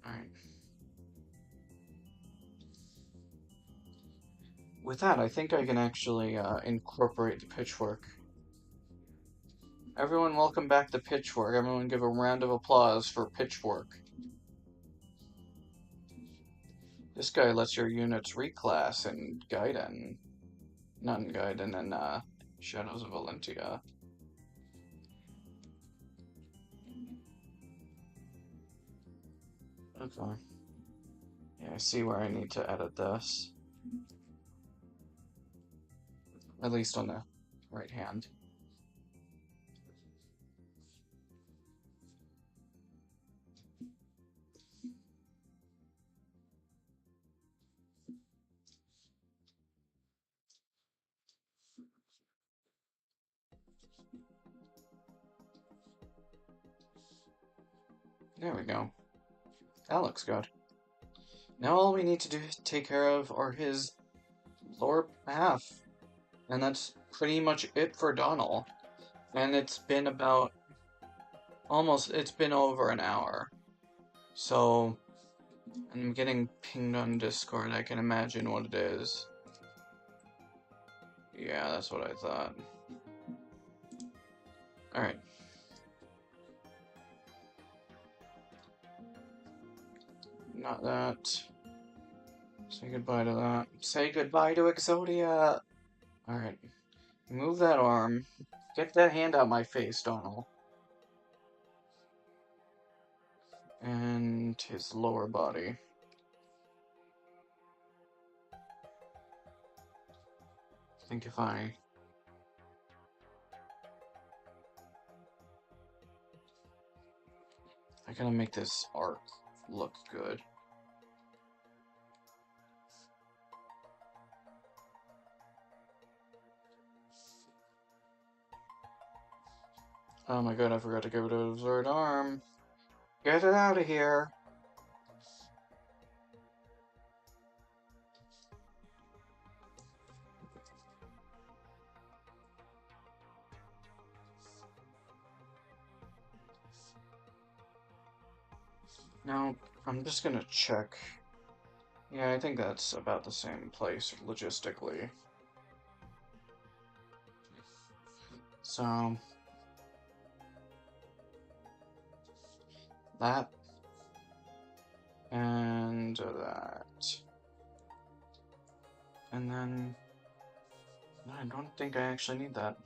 Alright. With that, I think I can actually incorporate the pitchfork. Everyone welcome back to Pitchfork. Everyone give a round of applause for Pitchfork. This guy lets your units reclass in Gaiden. Not in Gaiden, in Shadows of Valentia. Okay. Yeah, I see where I need to edit this. At least on the right hand. There we go. That looks good. Now all we need to do is take care of are his lower half. And that's pretty much it for Donald. And it's been about it's been over an hour. So, I'm getting pinged on Discord. I can imagine what it is. Yeah, that's what I thought. Alright. Not that. Say goodbye to that. Say goodbye to Exodia! Alright. Move that arm. Get that hand out my face, Donald. And his lower body. I think if I gotta make this arc look good. Oh my god, I forgot to give it a third arm. Get it out of here! Now, I'm just gonna check. Yeah, I think that's about the same place, logistically. So... that. And that. And then... I don't think I actually need that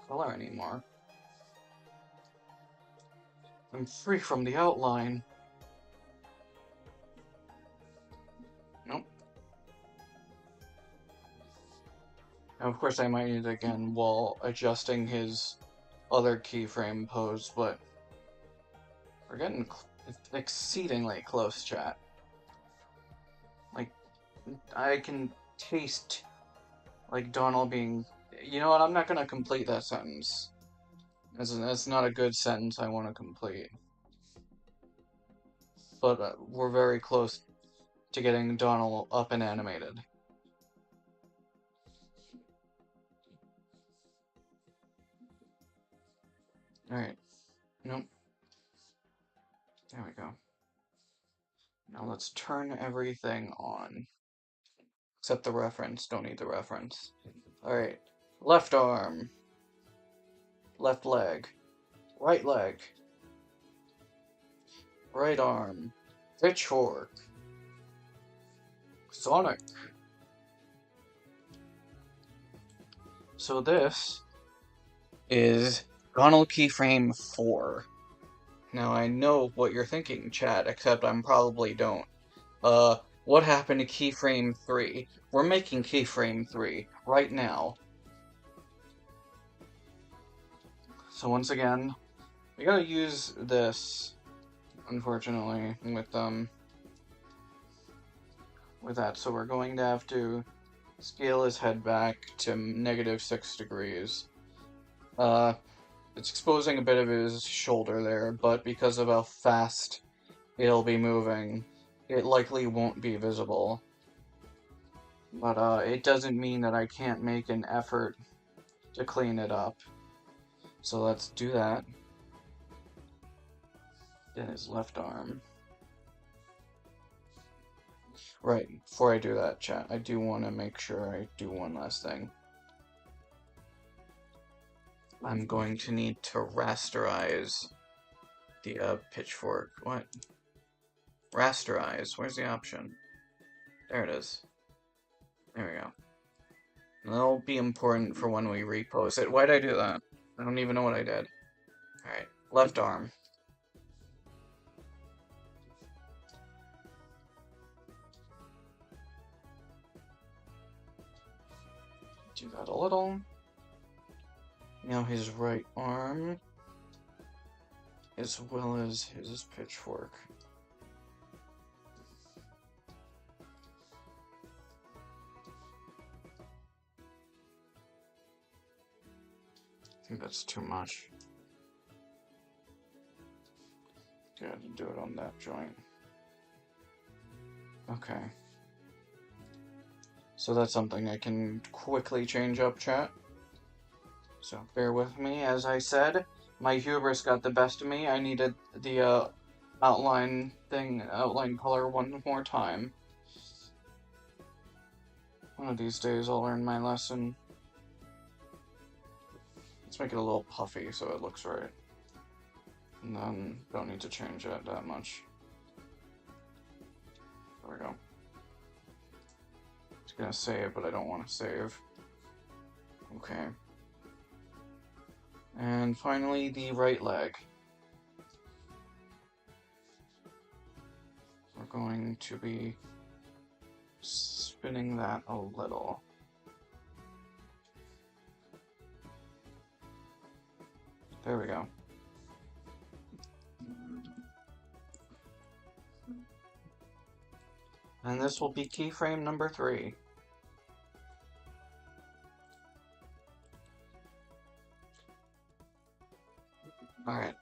color anymore. I'm free from the outline. Nope. Now, of course, I might need it again while adjusting his other keyframe pose, but we're getting exceedingly close, chat. Like, I can taste, like, Donald being... You know what, I'm not gonna complete that sentence. That's not a good sentence I want to complete. But we're very close to getting Donald up and animated. Alright. Nope. There we go. Now let's turn everything on. Except the reference. Don't need the reference. Alright. Left arm. Left leg. Right leg. Right arm. Pitchfork. Sonic. So this is Donald Keyframe 4. Now I know what you're thinking, chat, except I probably don't. What happened to Keyframe 3? We're making Keyframe 3 right now. So once again, we gotta use this, unfortunately, with that. So we're going to have to scale his head back to -6 degrees. It's exposing a bit of his shoulder there, but because of how fast it'll be moving, it likely won't be visible. But, it doesn't mean that I can't make an effort to clean it up. So let's do that. Then his left arm. Right, before I do that, chat, I do want to make sure I do one last thing. I'm going to need to rasterize the, pitchfork. What? Rasterize. Where's the option? There it is. There we go. That'll be important for when we repost it. Why'd I do that? I don't even know what I did. Alright, left arm. Do that a little. Now his right arm, as well as his pitchfork. I think that's too much. Gotta do it on that joint. Okay. So that's something I can quickly change up, chat. So bear with me. As I said, my hubris got the best of me. I needed the outline color one more time. One of these days I'll learn my lesson. Let's make it a little puffy so it looks right. And then don't need to change it that much. There we go. It's gonna save, but I don't want to save. Okay. And finally, the right leg. We're going to be spinning that a little. There we go. And this will be keyframe number 3. Alright.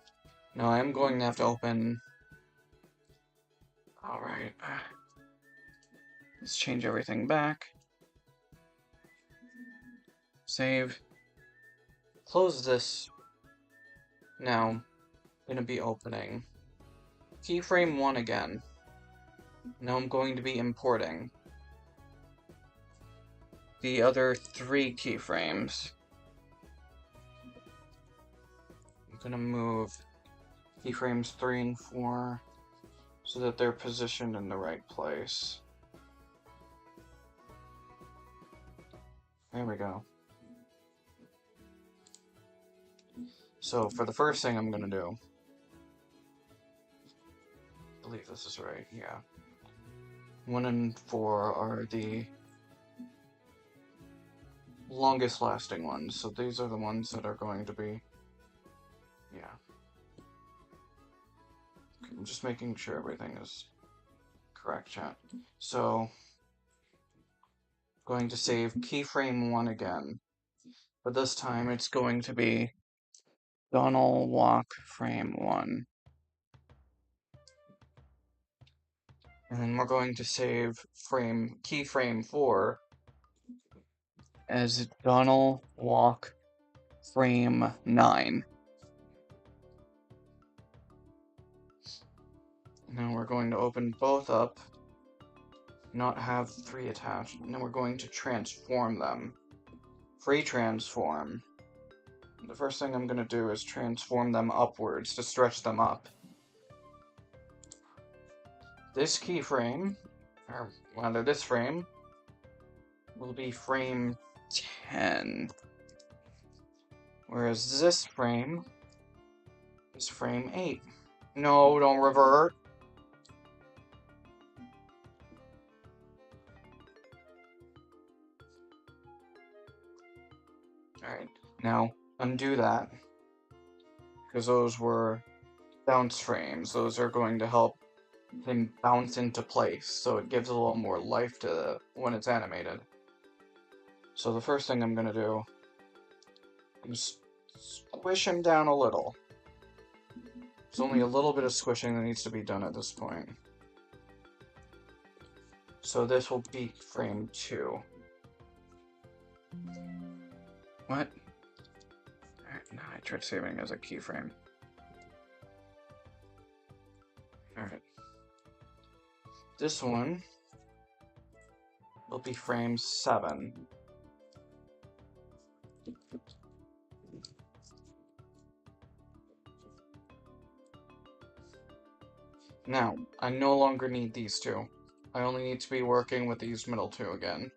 Now I am going to have to open... Alright. Let's change everything back. Save. Close this. Now, I'm going to be opening keyframe 1 again. Now I'm going to be importing the other 3 keyframes. I'm going to move keyframes 3 and 4 so that they're positioned in the right place. There we go. So for the first thing I'm going to do, I believe this is right, yeah. 1 and 4 are the longest lasting ones, so these are the ones that are going to be, yeah. Okay, I'm just making sure everything is correct, chat. So, going to save keyframe 1 again, but this time it's going to be Donald Walk frame 1. And then we're going to save keyframe 4 as Donald Walk frame 9. Now we're going to open both up, not have 3 attached, and then we're going to transform them. Free transform. The first thing I'm going to do is transform them upwards to stretch them up. This keyframe, or rather this frame, will be frame 10. Whereas this frame is frame 8. No, don't revert. Alright, now undo that, because those were bounce frames. Those are going to help them bounce into place, so it gives a little more life to when it's animated. So the first thing I'm going to do is squish him down a little. There's only a little bit of squishing that needs to be done at this point. So this will be frame 2. What? Alright, no, I tried saving as a keyframe. Alright. This one will be frame 7. Now, I no longer need these two. I only need to be working with these middle two again.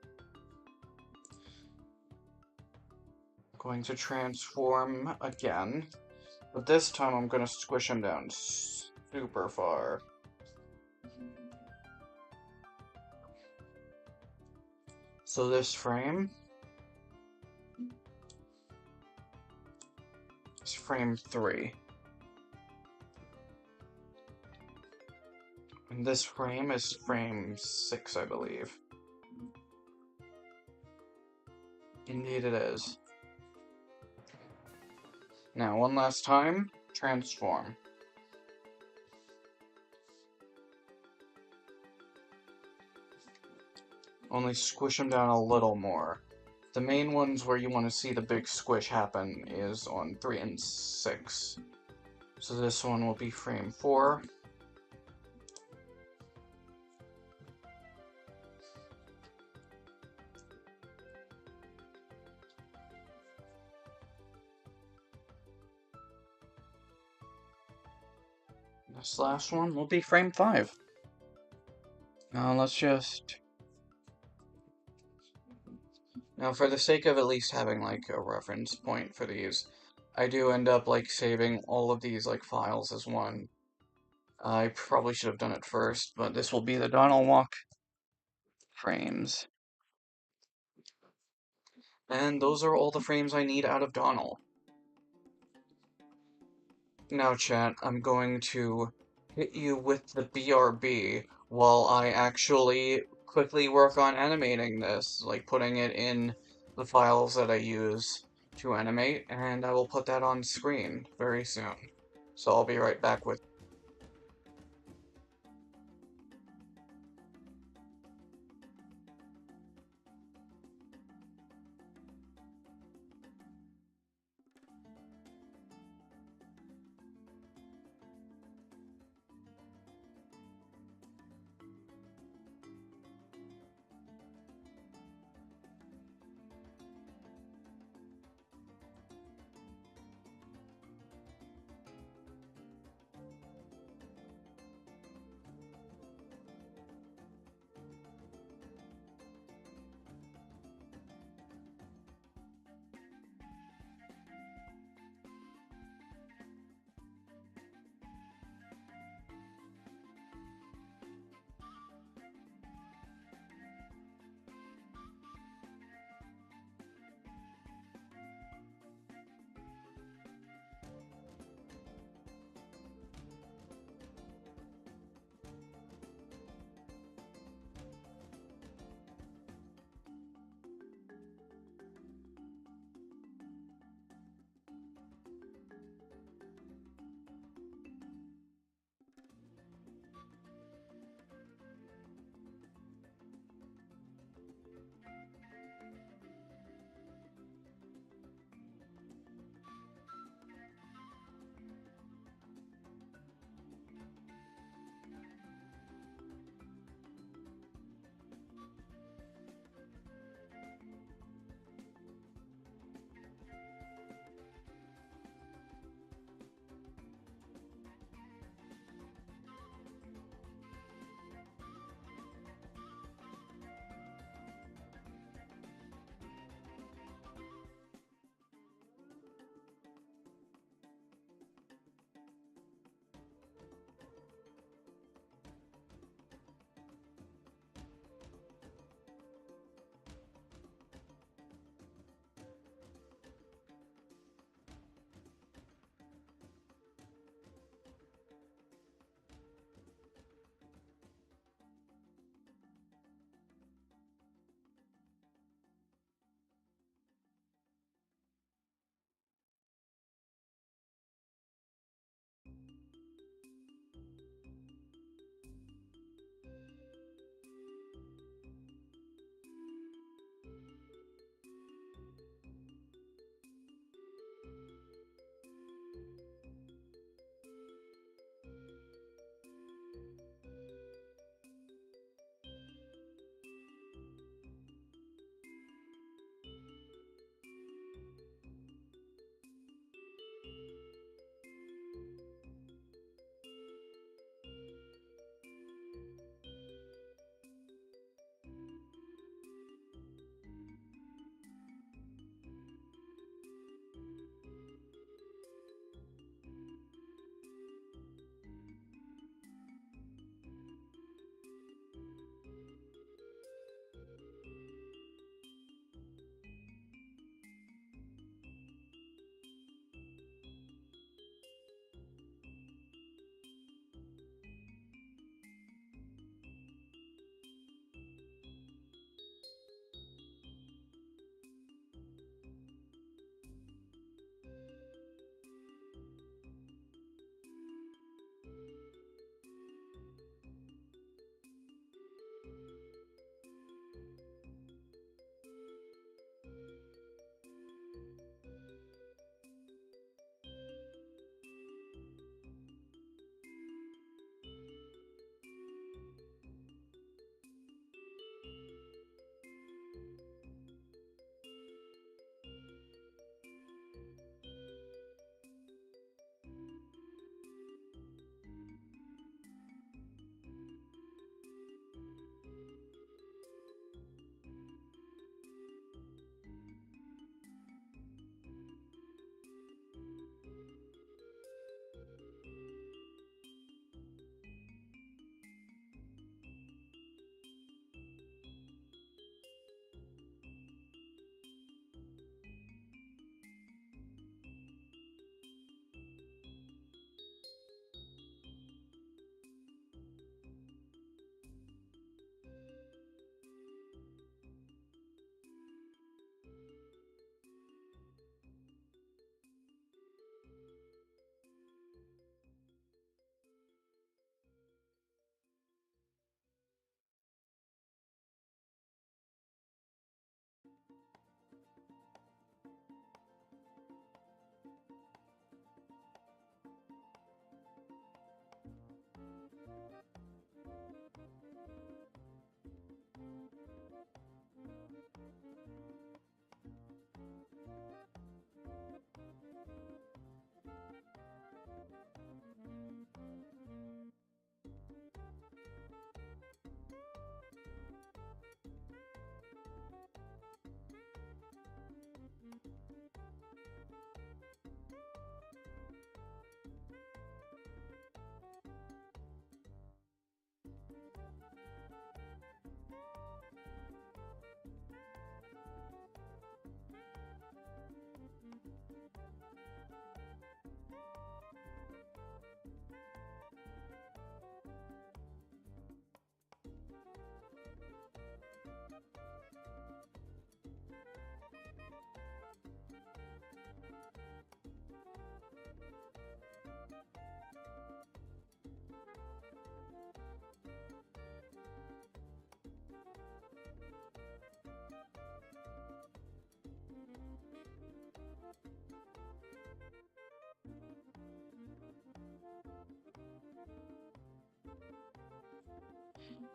Going to transform again, but this time I'm going to squish him down super far. So this frame is frame 3. And this frame is frame 6, I believe. Indeed it is. Now, one last time, transform. Only squish them down a little more. The main ones where you want to see the big squish happen is on 3 and 6. So this one will be frame 4. This last one will be frame 5. Now let's just... Now for the sake of at least having like a reference point for these, I do end up like saving all of these like files as one. I probably should have done it first, but this will be the Donald Walk frames. And those are all the frames I need out of Donald. Now chat, I'm going to hit you with the BRB while I actually quickly work on animating this, like putting it in the files that I use to animate, and I will put that on screen very soon. So I'll be right back with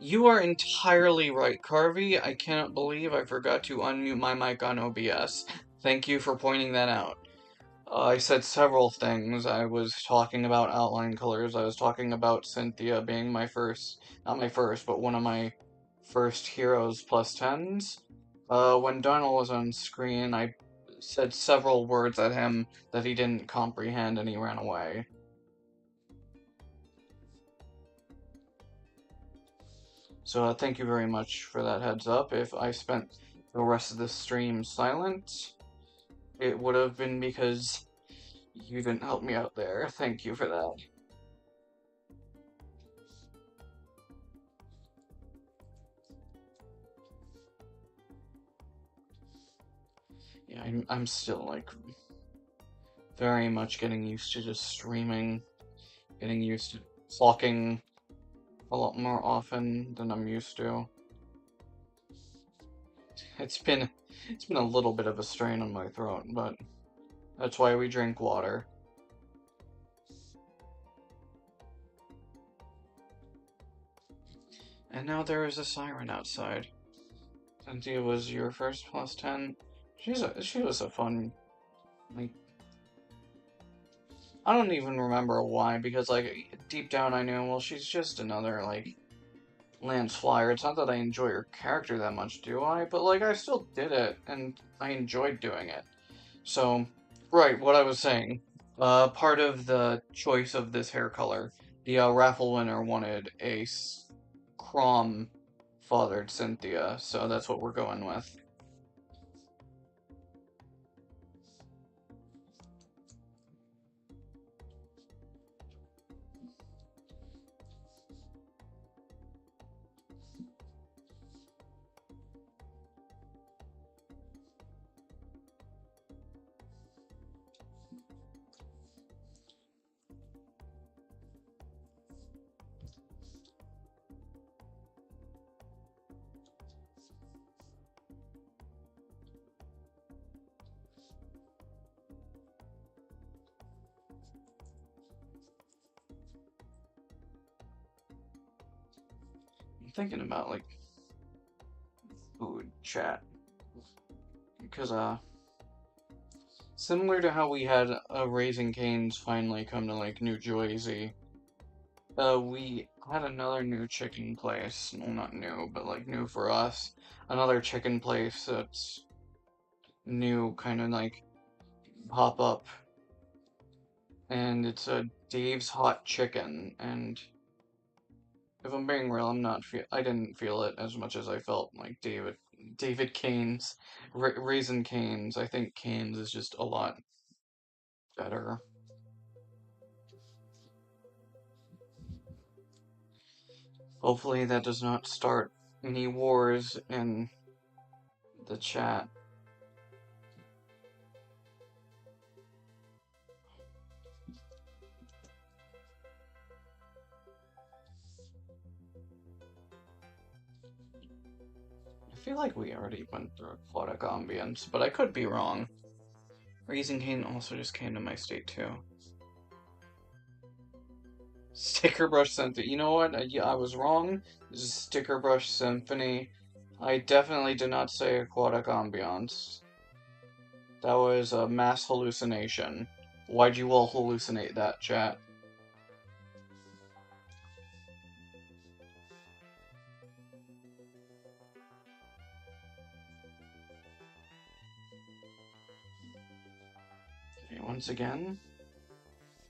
You are entirely right, Carvey. I cannot believe I forgot to unmute my mic on OBS. Thank you for pointing that out. I said several things. I was talking about outline colors. I was talking about Cynthia being my first, not my first, but one of my first heroes plus 10s. When Donald was on screen, I said several words at him that he didn't comprehend and he ran away. So thank you very much for that heads up. If I spent the rest of the stream silent, it would have been because you didn't help me out there. Thank you for that. Yeah, I'm still, like, very much getting used to just streaming, getting used to talking a lot more often than I'm used to. It's been a little bit of a strain on my throat, but that's why we drink water. And now there is a siren outside. Cynthia was your first plus 10. She was a fun, like, I don't even remember why, because, like, deep down I knew, well, she's just another, like, Lance Flyer. It's not that I enjoy her character that much, do I? But, like, I still did it, and I enjoyed doing it. So, right, what I was saying. Part of the choice of this hair color, the raffle winner wanted a Crom fathered Cynthia, so that's what we're going with. I'm thinking about, like, food chat. Because, similar to how we had Raising Cane's finally come to, like, New Jersey, we had another new chicken place. Well, not new, but, like, new for us. Another chicken place that's new, kind of, like, pop up. And it's a Dave's Hot Chicken, and if I'm being real, I didn't feel it as much as I felt like David Cane's, Raisin Cane's. I think Cane's is just a lot better. Hopefully that does not start any wars in the chat. I feel like we already went through Aquatic Ambience, but I could be wrong. Raising Cane also just came to my state too. Sticker Brush Symphony. You know what? Yeah, I was wrong. This is Sticker Brush Symphony. I definitely did not say Aquatic Ambiance. That was a mass hallucination. Why'd you all hallucinate that, chat? Okay, once again,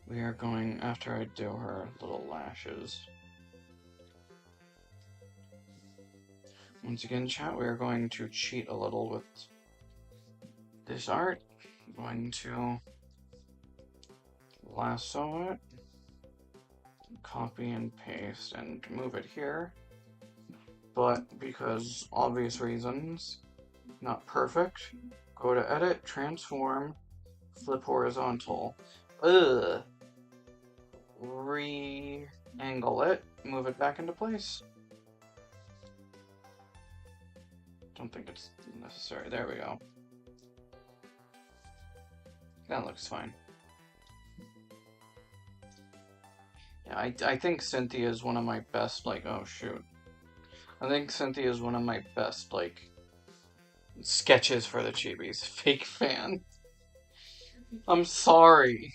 we are going, after I do her little lashes. Once again, chat, we are going to cheat a little with this art. I'm going to lasso it, copy and paste, and move it here. But because obvious reasons, not perfect, go to edit, transform, flip horizontal. Ugh. Re-angle it, move it back into place. Don't think it's necessary. There we go. That looks fine. Yeah, I think Cynthia is one of my best, like, oh shoot. I think Cynthia is one of my best, like, sketches for the Chibis. Fake fan. I'm sorry.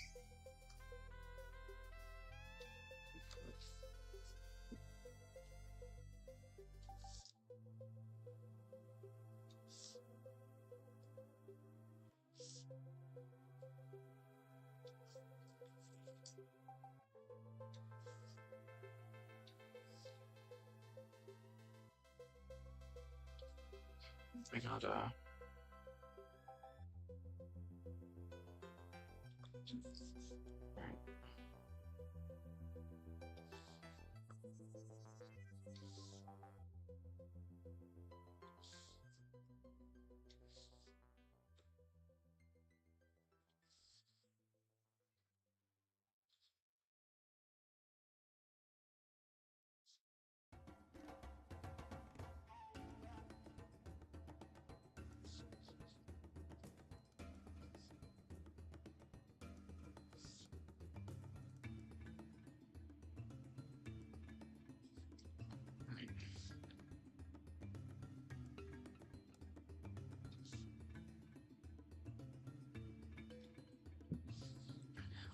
I gotta...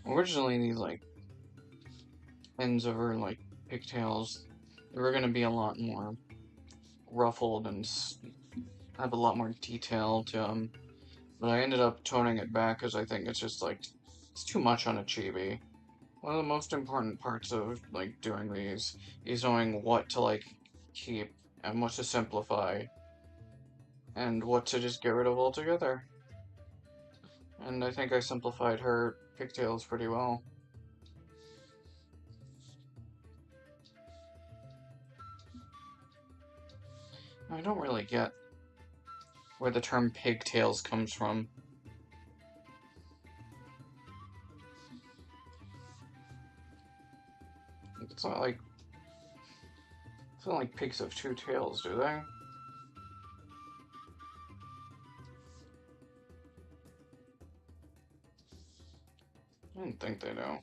Originally, these, like, ends of her, like, pigtails, they were gonna be a lot more ruffled and have a lot more detail to them. But I ended up toning it back because I think it's just, like, it's too much on a chibi. One of the most important parts of, like, doing these is knowing what to, like, keep and what to simplify and what to just get rid of altogether. And I think I simplified her pigtails pretty well. I don't really get where the term pigtails comes from. It's not like pigs have two tails, do they? I don't think they do.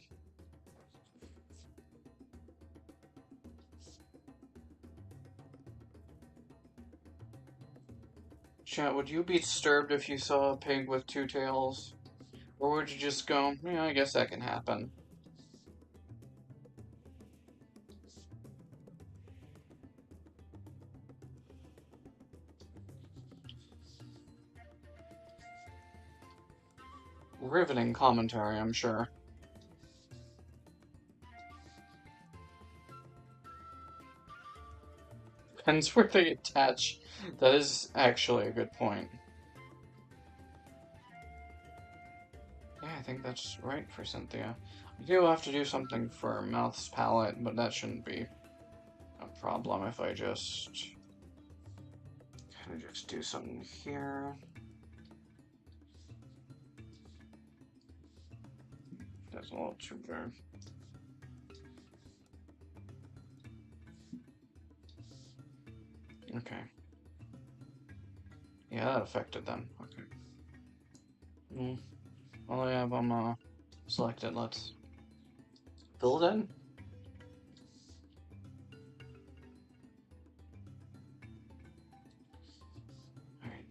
Chat, would you be disturbed if you saw a pig with two tails? Or would you just go, yeah, I guess that can happen? Riveting commentary, I'm sure. Depends where they attach. That is actually a good point. Yeah, I think that's right for Cynthia. I do have to do something for Mouth's palette, but that shouldn't be a problem if I just kind of just do something here. That's a little too bad. Okay. Yeah, that affected them. Okay. Well, I have them selected. Let's fill it in. Alright.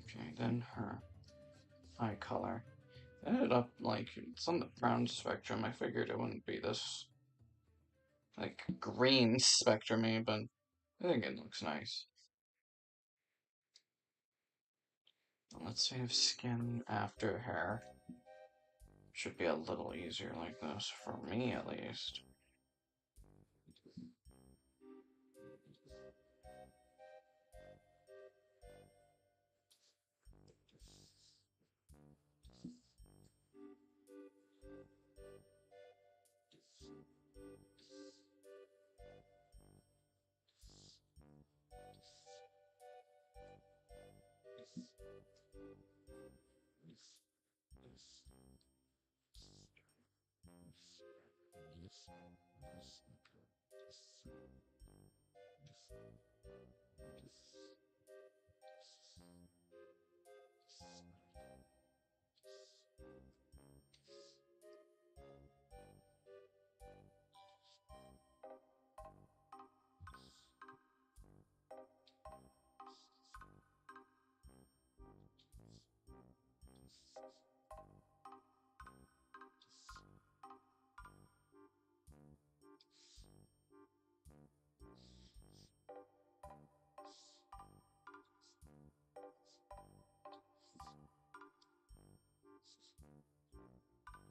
Okay, then her eye color. It ended up like it's on the brown spectrum. I figured it wouldn't be this like green spectrumy, but I think it looks nice. Let's save skin after hair. Should be a little easier like this, for me at least.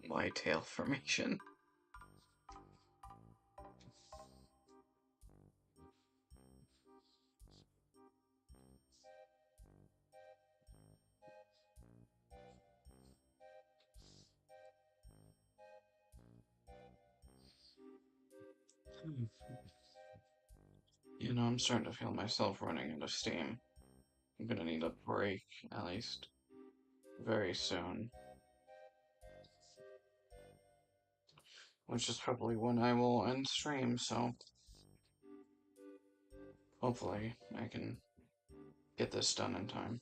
Y tail formation. You know, I'm starting to feel myself running out of steam. I'm gonna need a break, at least, very soon. Which is probably when I will end stream, so hopefully I can get this done in time.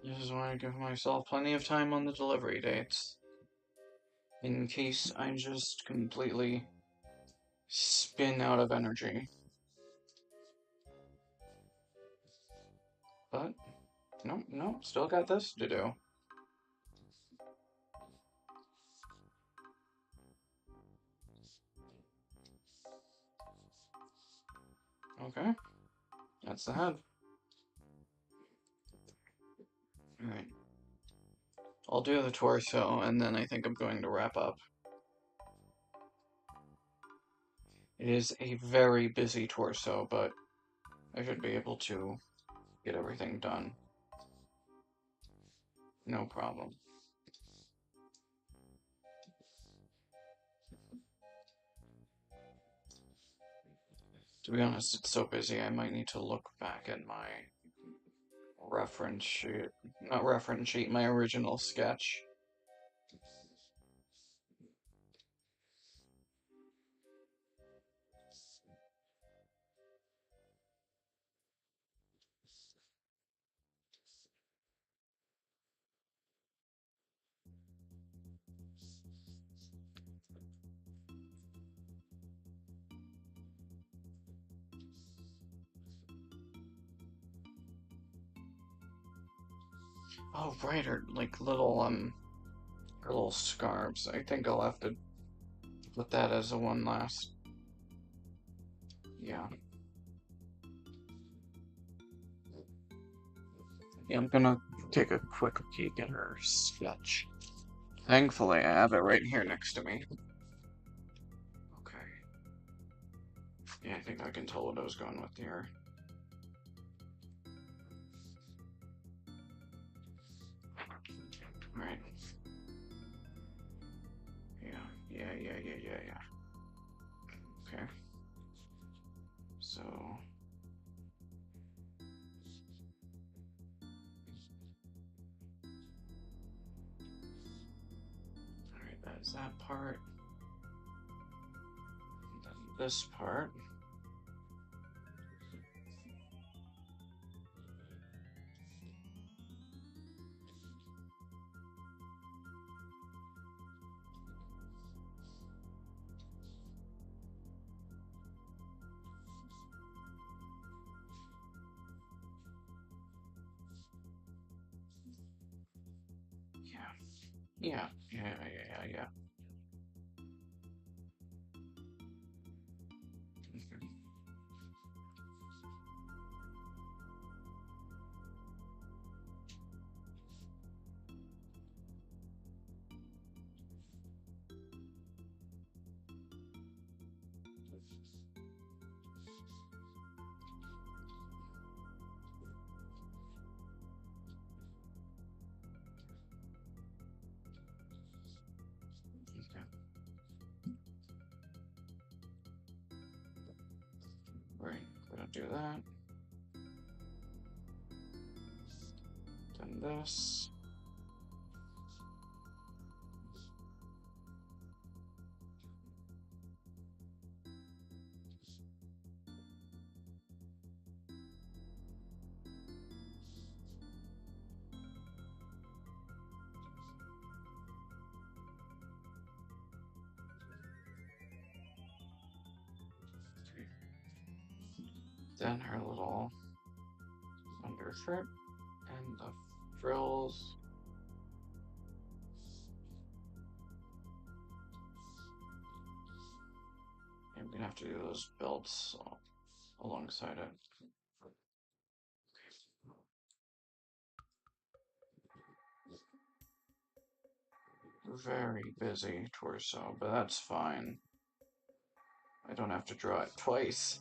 This is why I give myself plenty of time on the delivery dates, in case I just completely spin out of energy. But, no, still got this to do. Okay, that's the head. Alright. I'll do the torso, and then I think I'm going to wrap up. It is a very busy torso, but I should be able to get everything done. No problem. To be honest, it's so busy I might need to look back at my reference sheet. Not reference sheet, my original sketch. Oh, right, or like little scarves. I think I'll have to put that as a one last. Yeah. Yeah, I'm gonna take a quick peek at her sketch. Thankfully, I have it right here next to me. Okay. Yeah, I think I can tell what I was going with here. Right. Yeah. Okay. So... Alright, that's that part. And then this part. Yeah. Okay. Right, gonna do that. Then this. Then her little undershirt and the frills. gonna have to do those belts alongside it. Very busy torso, but that's fine. I don't have to draw it twice.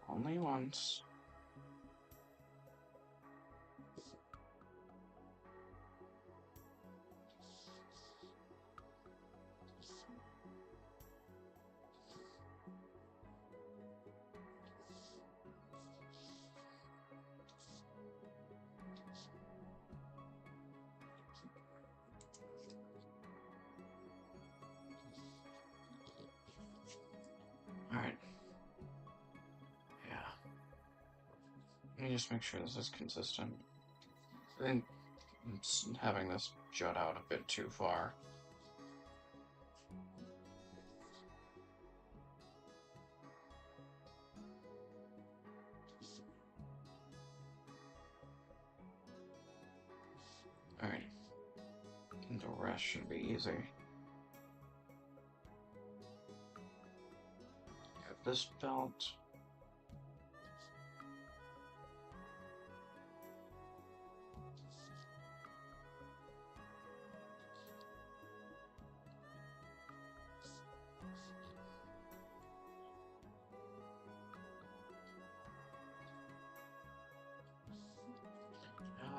Only once. Alright. Yeah. Let me just make sure this is consistent. I think I'm having this jut out a bit too far. Alright. And the rest should be easy. Got this belt.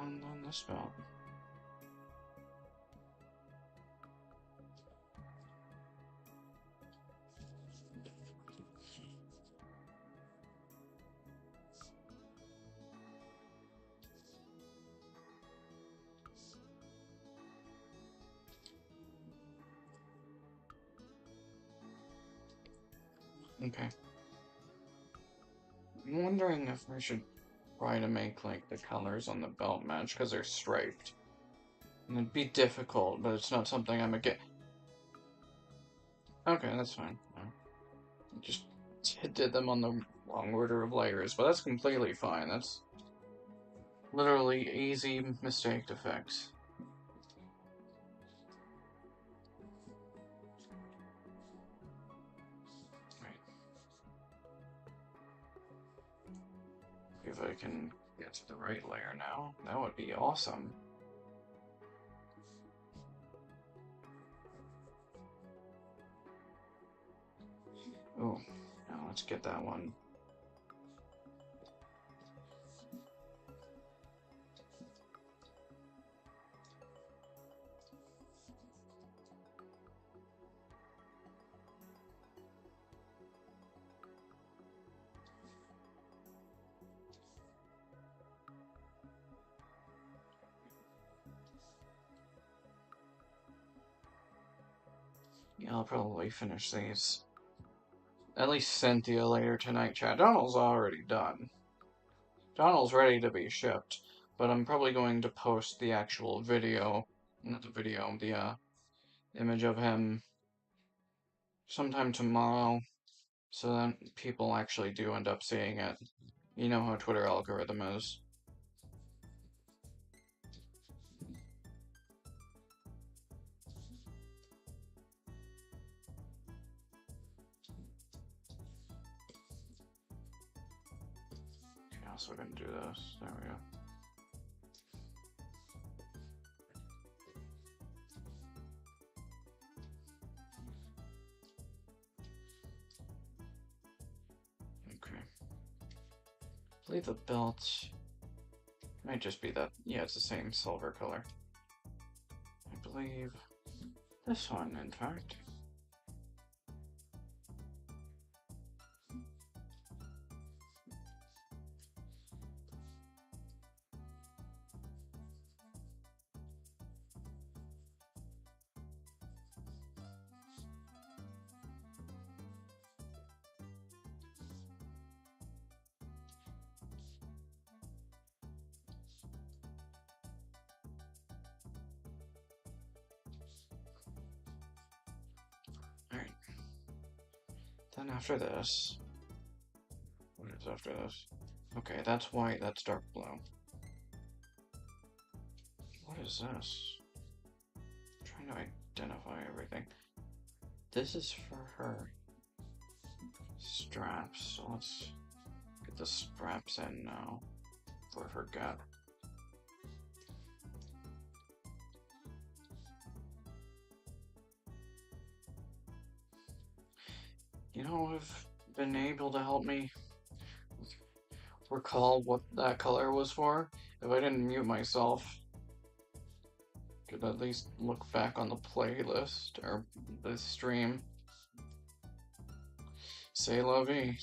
And then this belt. Okay. I'm wondering if I should try to make, like, the colors on the belt match, because they're striped. And it'd be difficult, but it's not something I'm against. Okay, that's fine. Just did them on the wrong order of layers, but that's completely fine. That's literally easy mistake to fix. If I can get to the right layer now, that would be awesome. Oh, now let's get that one. Yeah, I'll probably finish these. At least Cynthia later tonight, chat. Donald's already done. Donald's ready to be shipped, but I'm probably going to post the actual video, not the video, the image of him sometime tomorrow, so that people actually do end up seeing it. You know how Twitter algorithm is. Okay, also gonna do this. There we go. Okay. I believe the belt might just be that. Yeah, it's the same silver color. I believe this one, in fact. Alright. Then after this... What is after this? Okay, that's white, that's dark blue. What is this? I'm trying to identify everything. this is for her. Straps. So let's get the straps in now. Before I forget. You know, have been able to help me recall what that color was for. If I didn't mute myself, could at least look back on the playlist or the stream. Say la vie.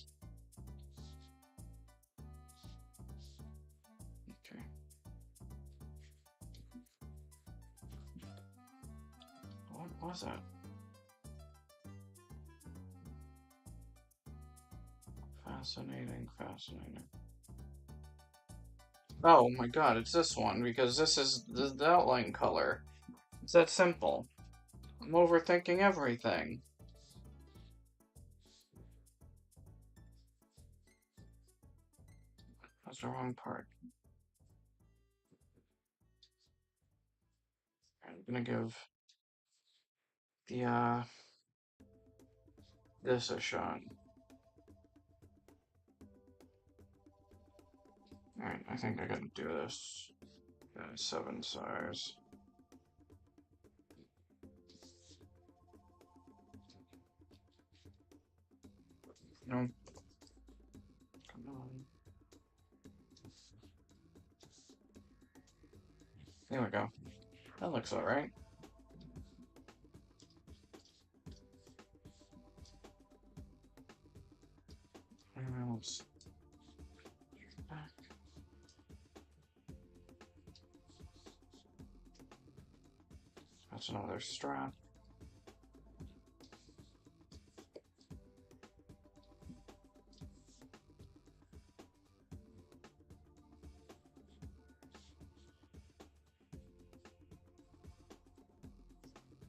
Okay. What was that? Fascinating, fascinating. Oh my god, it's this one, because this is the outline color. It's that simple. I'm overthinking everything. That's the wrong part. I'm gonna give the, this a shot. Alright, I think I gotta do this. 7 size. No. Come on. There we go. That looks alright. Let's back. That's another strap.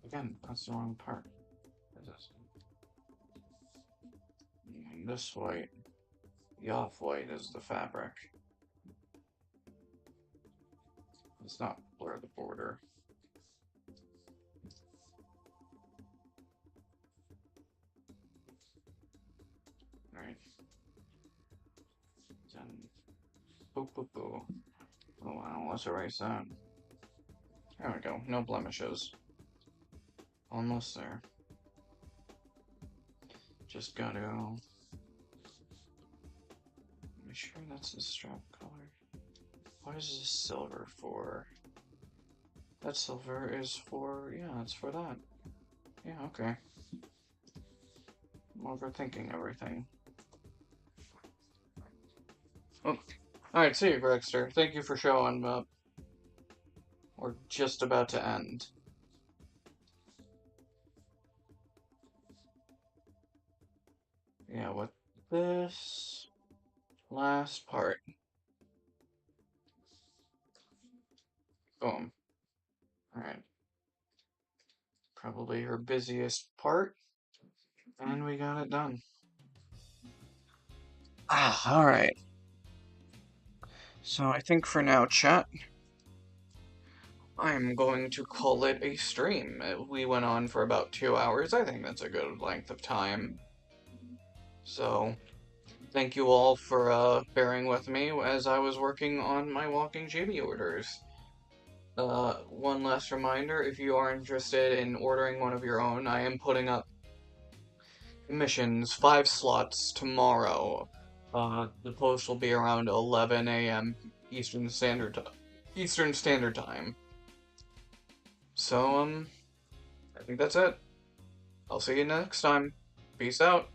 Again, that's the wrong part. And this white, the off-white is the fabric. Let's not blur the border. Alright. Then, boop, boop, boop. Oh wow, let's erase that. There we go, no blemishes. Almost there. Just gotta make sure that's the strap color. What is this silver for? That silver is for, yeah, it's for that. Yeah, okay. I'm overthinking everything. Oh, alright, see you, Grexter. Thank you for showing up. We're just about to end. Yeah, with this last part. Boom. Alright. Probably her busiest part. And we got it done. Alright. So I think for now, chat, I'm going to call it a stream. We went on for about 2 hours. I think that's a good length of time. So, thank you all for bearing with me as I was working on my walking chibi orders. One last reminder, if you are interested in ordering one of your own, I am putting up missions, 5 slots tomorrow. The post will be around 11 a.m. Eastern Standard Time. So, I think that's it. I'll see you next time. Peace out.